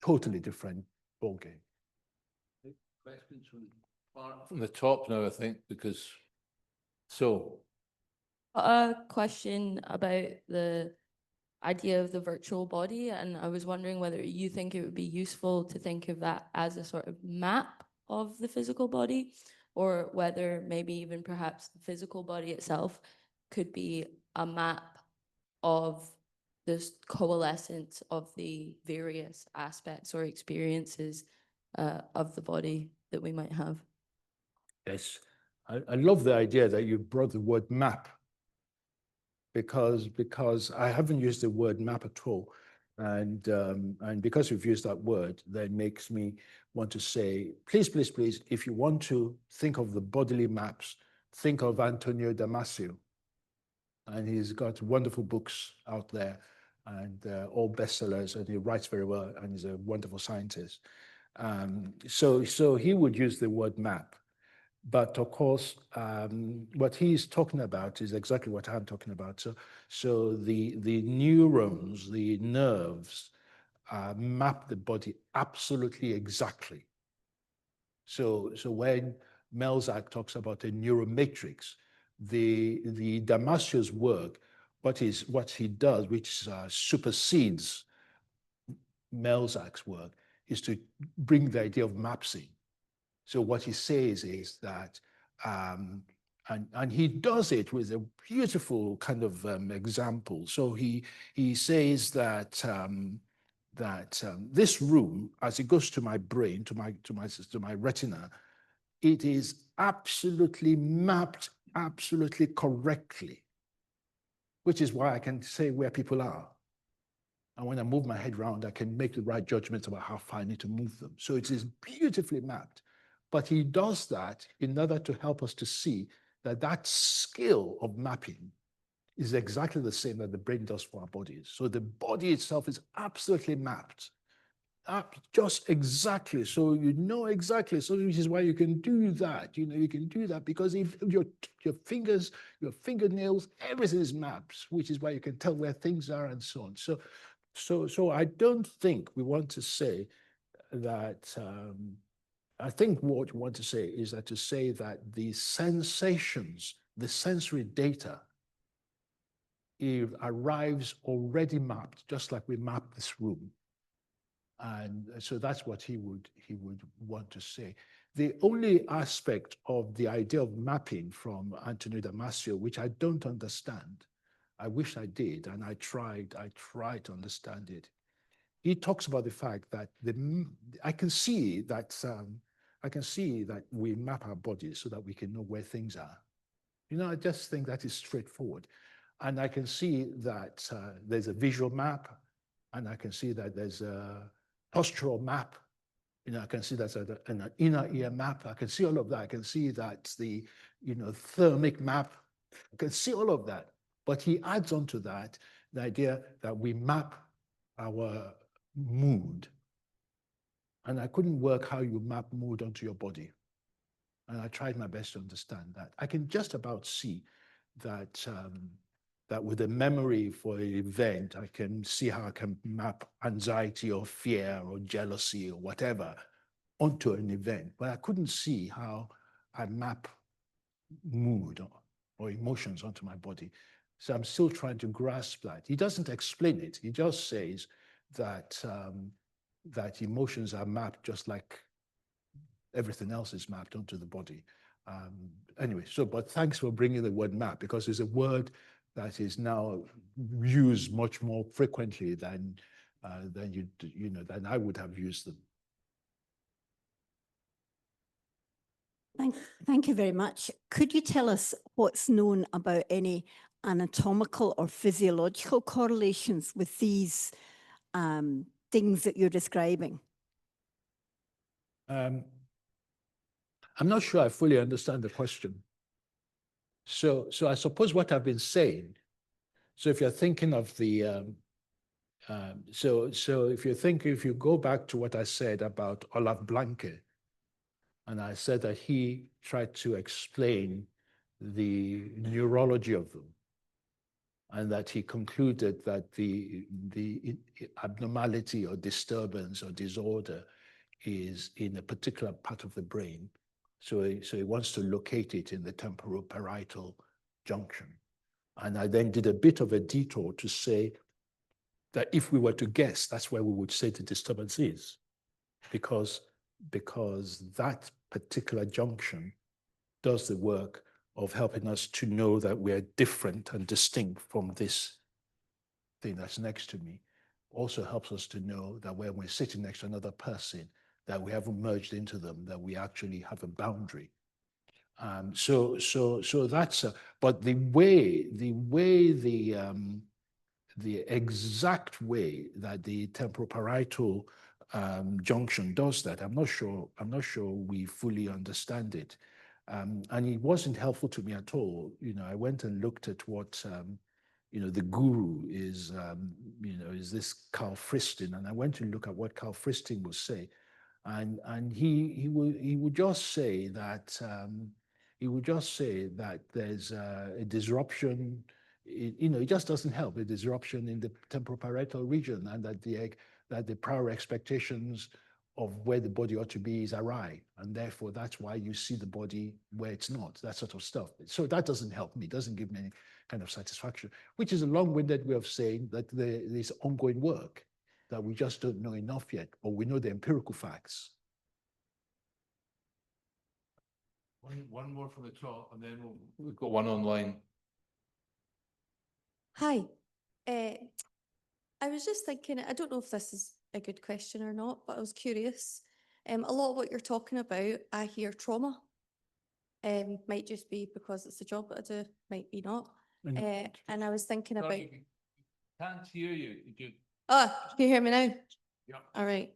totally different ballgame. Questions from the top now, I think, because a question about the idea of the virtual body, and I was wondering whether you think it would be useful to think of that as a sort of map of the physical body, or whether maybe even perhaps the physical body itself could be a map of this coalescence of the various aspects or experiences of the body that we might have. Yes, I love the idea that you brought the word map, because I haven't used the word map at all. And because you've used that word, that makes me want to say, please, if you want to think of the bodily maps, think of Antonio Damasio. And he's got wonderful books out there, and all bestsellers, and he writes very well, and he's a wonderful scientist. So he would use the word map. But of course, what he's talking about is exactly what I'm talking about. So the neurons, the nerves, map the body absolutely exactly. So when Melzack talks about a neuromatrix, the Damasio's work, what he does, which supersedes Melzak's work, is to bring the idea of mapsing. So what he says is that, and he does it with a beautiful kind of example. So he says that this room, as it goes to my brain, to my retina, it is absolutely mapped, absolutely correctly, which is why I can say where people are. And when I move my head around, I can make the right judgments about how far I need to move them. So it is beautifully mapped. But he does that in order to help us to see that that skill of mapping is exactly the same that the brain does for our bodies. So the body itself is absolutely mapped, just exactly. So you know exactly. So which is why you can do that. You know, you can do that because if your fingers, your fingernails, everything is mapped, which is why you can tell where things are and so on. So I don't think we want to say that. I think what we want to say is that to say that the sensations, the sensory data, it arrives already mapped, just like we map this room. And so that's what he would want to say. The only aspect of the idea of mapping from Antonio Damasio, which I don't understand, I wish I did, and I tried to understand it. He talks about the fact that I can see that we map our bodies so that we can know where things are. You know, I just think that is straightforward. And I can see that there's a visual map, and I can see that there's a postural map. You know, I can see that's an inner ear map. I can see all of that. I can see that's the, thermic map. I can see all of that. But he adds on to that the idea that we map our mood. And I couldn't work how you map mood onto your body. And I tried my best to understand that. I can just about see that that with a memory for an event, I can see how I can map anxiety or fear or jealousy or whatever onto an event. But I couldn't see how I map mood or emotions onto my body. So I'm still trying to grasp that. He doesn't explain it. He just says that that emotions are mapped just like everything else is mapped onto the body. Anyway, but thanks for bringing the word map, because it's a word that is now used much more frequently than than I would have used them. Thank you very much. Could you tell us what's known about any anatomical or physiological correlations with these things that you're describing? I'm not sure I fully understand the question. So I suppose what I've been saying, so if you're thinking of the, so if you go back to what I said about Olaf Blanke, and I said that he tried to explain the neurology of them, and that he concluded that the abnormality or disturbance or disorder is in a particular part of the brain. So he wants to locate it in the temporoparietal junction. And I then did a bit of a detour to say that if we were to guess, that's where we would say the disturbance is, because that particular junction does the work of helping us to know that we're different and distinct from this thing that's next to me. Also helps us to know that when we're sitting next to another person, that we haven't merged into them, that we actually have a boundary. So that's, but the exact way that the temporoparietal junction does that, I'm not sure we fully understand it. And it wasn't helpful to me at all. I went and looked at what, the guru is, is this Carl Friston, and I went to look at what Carl Friston would say. And he would just say that there's a disruption. It just doesn't help, a disruption in the temporoparietal region, and that the prior expectations where the body ought to be is awry, and therefore that's why you see the body where it's not, that sort of stuff. So that doesn't help me, doesn't give me any kind of satisfaction, which is a long-winded way of saying that there's ongoing work that we just don't know enough yet, or we know the empirical facts. One more from the top, and then we've got one online. Hi. I was just thinking, I don't know if this is a good question or not, but I was curious. A lot of what you're talking about, I hear trauma. Might just be because it's the job that I do, might be not. And I was thinking about... Can't hear you. Oh, can you hear me now? Yeah. All right.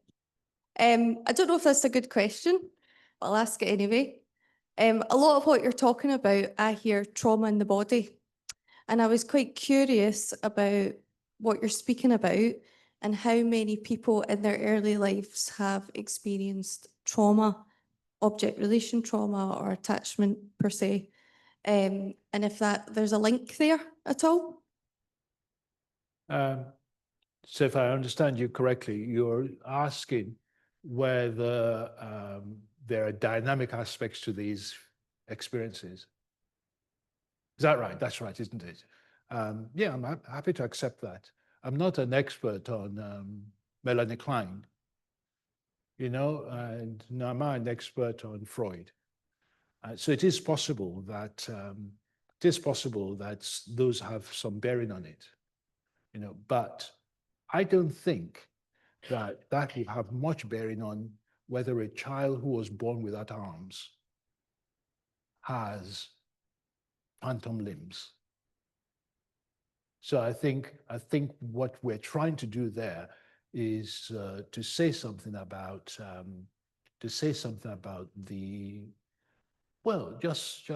I don't know if that's a good question, but I'll ask it anyway. A lot of what you're talking about, I hear trauma in the body. And I was quite curious about what you're speaking about and how many people in their early lives have experienced trauma, object relation trauma or attachment per se. And if there's a link there at all? So if I understand you correctly, you're asking whether there are dynamic aspects to these experiences. Is that right? That's right, isn't it? Yeah, I'm happy to accept that. I'm not an expert on Melanie Klein, you know, and I'm an expert on Freud. So it is possible that those have some bearing on it, you know, but I don't think that will have much bearing on whether a child who was born without arms has phantom limbs. So I think what we're trying to do there is to say something about the, well, just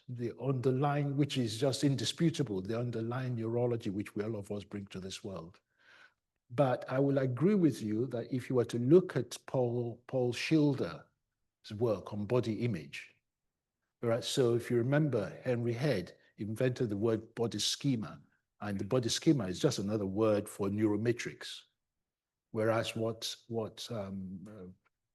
the underlying, which is just indisputable, the underlying neurology which all of us bring to this world. But I will agree with you that if you were to look at Paul Schilder's work on body image, right? So if you remember, Henry Head invented the word body schema, and the body schema is just another word for neuromatrix. Whereas what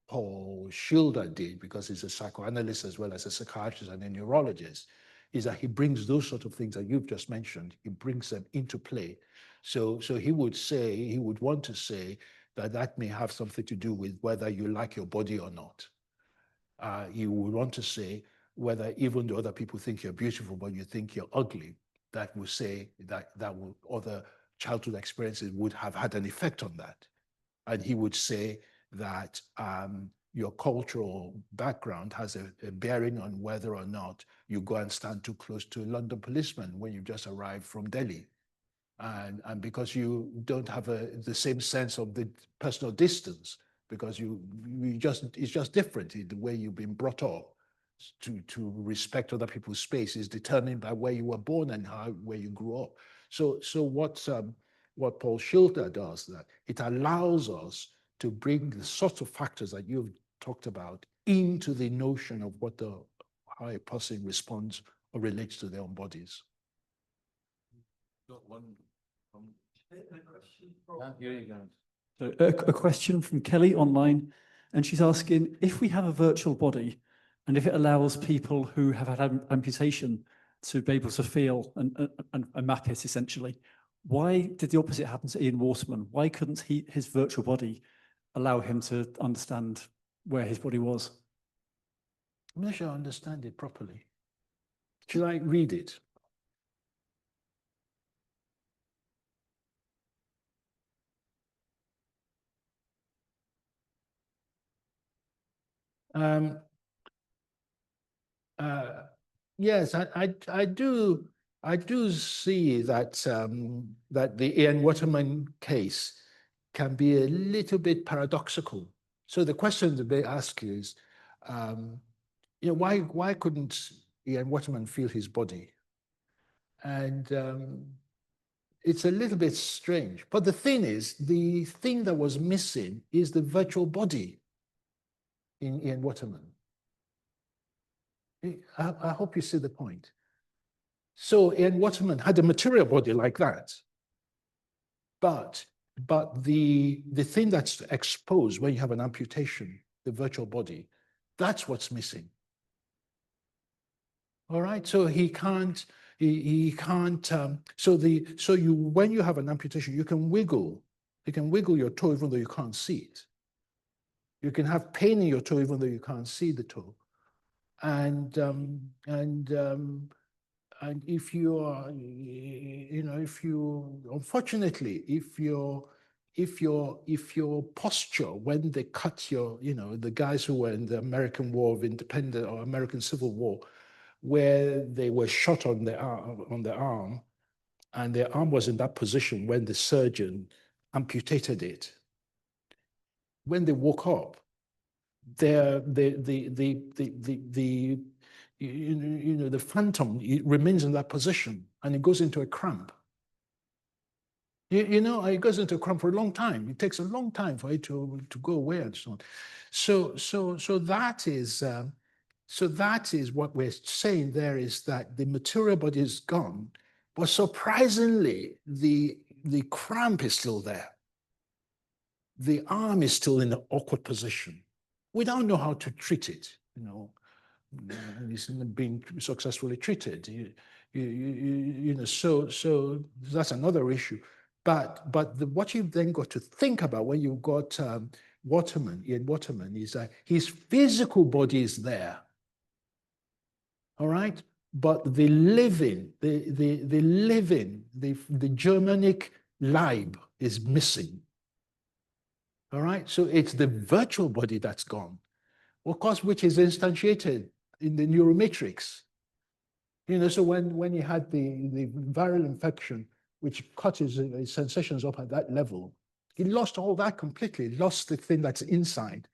Paul Schilder did, because he's a psychoanalyst as well as a psychiatrist and a neurologist, is that he brings those sort of things that you've just mentioned, he brings them into play. So he would want to say that may have something to do with whether you like your body or not. He would want to say whether even though other people think you're beautiful, but you think you're ugly, that will say that other childhood experiences would have had an effect on that. And he would say that your cultural background has a bearing on whether or not you go and stand too close to a London policeman when you just arrived from Delhi. And because you don't have the same sense of the personal distance, because it's just different in the way you've been brought up. To respect other people's space is determined by where you were born and where you grew up. So what Paul Schilder does, that it allows us to bring the sorts of factors that you've talked about into the notion of how a person responds or relates to their own bodies. A question from Kelly online, and she's asking, if we have a virtual body and if it allows people who have had amputation to be able to feel and map it essentially, why did the opposite happen to Ian Waterman? Why couldn't his virtual body allow him to understand where his body was? I'm not sure I understand it properly. Should I read it? Yes, I do see that that the Ian Waterman case can be a little bit paradoxical. So the question that they ask is, why couldn't Ian Waterman feel his body? And it's a little bit strange. But the thing is, the thing that was missing is the virtual body in Ian Waterman. I hope you see the point. So Ian Waterman had a material body like that, but But the thing that's exposed when you have an amputation, the virtual body, that's what's missing. All right, so he can't, when you have an amputation, you can wiggle your toe even though you can't see it. You can have pain in your toe even though you can't see the toe. And if you are, unfortunately, if your posture when they cut your, the guys who were in the American War of Independence or American Civil War, where they were shot on the arm, and their arm was in that position when the surgeon amputated it. When they woke up, the phantom, it remains in that position, and it goes into a cramp. It goes into a cramp for a long time. It takes a long time for it to go away and so on. So that is what we're saying there, is that the material body is gone, but surprisingly, the cramp is still there. The arm is still in an awkward position. We don't know how to treat it, it's not being successfully treated. So that's another issue. But what you've then got to think about when you've got Ian Waterman is that his physical body is there. All right, but the Germanic Leib is missing. All right, so it's the virtual body that's gone, of course, which is instantiated in the neuromatrix. So when he had the viral infection, which cut his sensations up at that level, he lost all that completely, lost the thing that's inside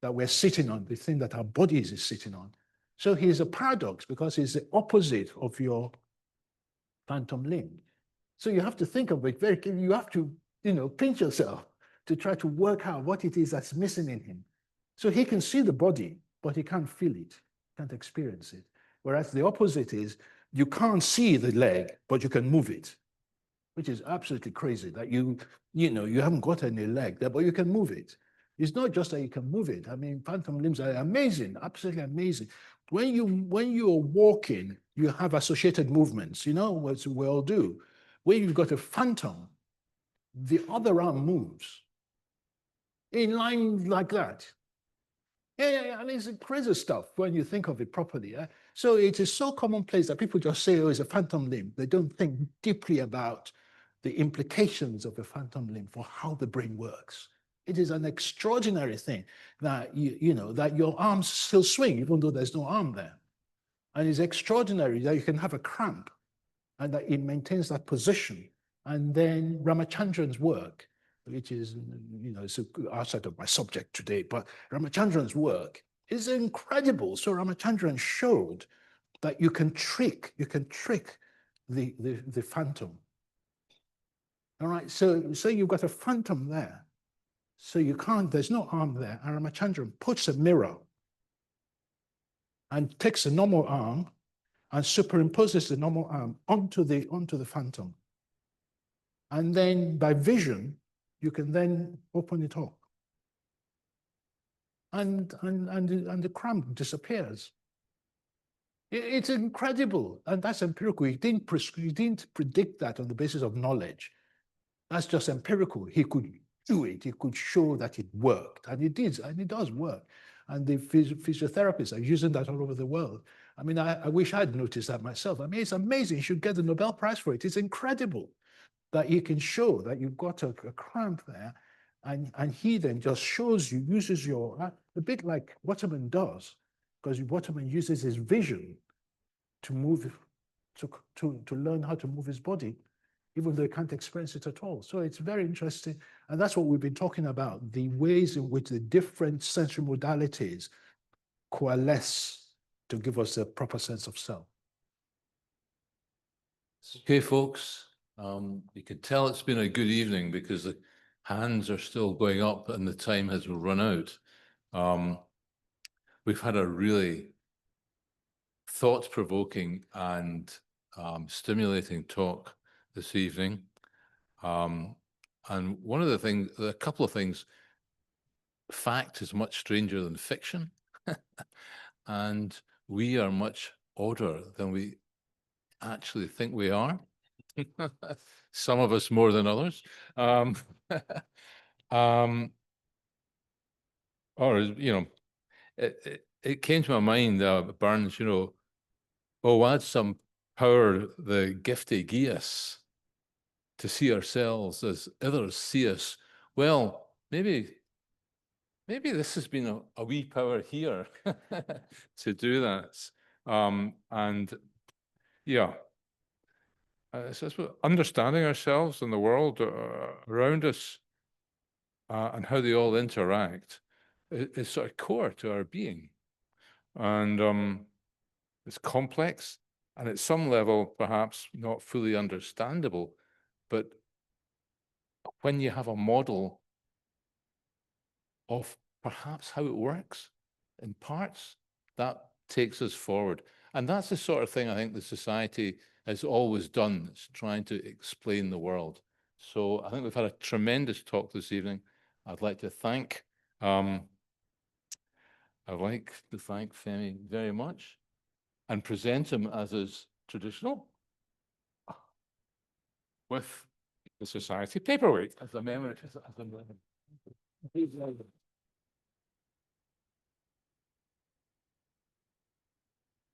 that we're sitting on, the thing that our bodies is sitting on. So he's a paradox because he's the opposite of your phantom limb. So you have to think of it very carefully. You have to, pinch yourself to try to work out what it is that's missing in him. So he can see the body, but he can't feel it, can't experience it. Whereas the opposite is you can't see the leg, but you can move it, which is absolutely crazy that you haven't got any leg there, but you can move it. It's not just that you can move it. I mean, phantom limbs are amazing, absolutely amazing. When you're walking, you have associated movements, what we all do. When you've got a phantom, the other arm moves in line like that. Yeah, I mean, it's crazy stuff when you think of it properly. So it is so commonplace that people just say, oh, it's a phantom limb. They don't think deeply about the implications of a phantom limb for how the brain works. It is an extraordinary thing that that your arms still swing even though there's no arm there. And it's extraordinary that you can have a cramp and that it maintains that position. And then Ramachandran's work, which is, it's outside of my subject today, but Ramachandran's work is incredible. So Ramachandran showed that you can trick the phantom. All right, so you've got a phantom there. So there's no arm there. And Ramachandran puts a mirror and takes a normal arm and superimposes the normal arm onto the phantom. And then by vision, you can then open it up. And the cramp disappears. It's incredible. And that's empirical. He didn't predict that on the basis of knowledge. That's just empirical. He could do it. He could show that it worked. And it did, and it does work. And the physiotherapists are using that all over the world. I mean, I wish I'd noticed that myself. I mean, it's amazing. You should get the Nobel Prize for it. It's incredible that you can show that you've got a cramp there. And he then just shows you, uses a bit like Waterman does, because Waterman uses his vision to move, to learn how to move his body, even though he can't experience it at all. So it's very interesting. And that's what we've been talking about, the ways in which the different sensory modalities coalesce to give us a proper sense of self. Okay, folks, you can tell it's been a good evening because the hands are still going up and the time has run out. We've had a really thought-provoking and stimulating talk this evening. And one of the things, a couple of things, fact is much stranger than fiction. And we are much odder than we actually think we are. Some of us more than others. Or, you know, it came to my mind, Burns, you know, oh, add some power the giftie gie us to see ourselves as others see us. Well, maybe this has been a wee power here to do that. And yeah, so it's about understanding ourselves and the world around us and how they all interact is sort of core to our being. And it's complex and at some level, perhaps not fully understandable, but when you have a model of perhaps how it works in parts, that takes us forward. And that's the sort of thing I think the society has always done. It's trying to explain the world. So I think we've had a tremendous talk this evening. I'd like to thank Femi very much and present him as is traditional with the society paperweight as a memory.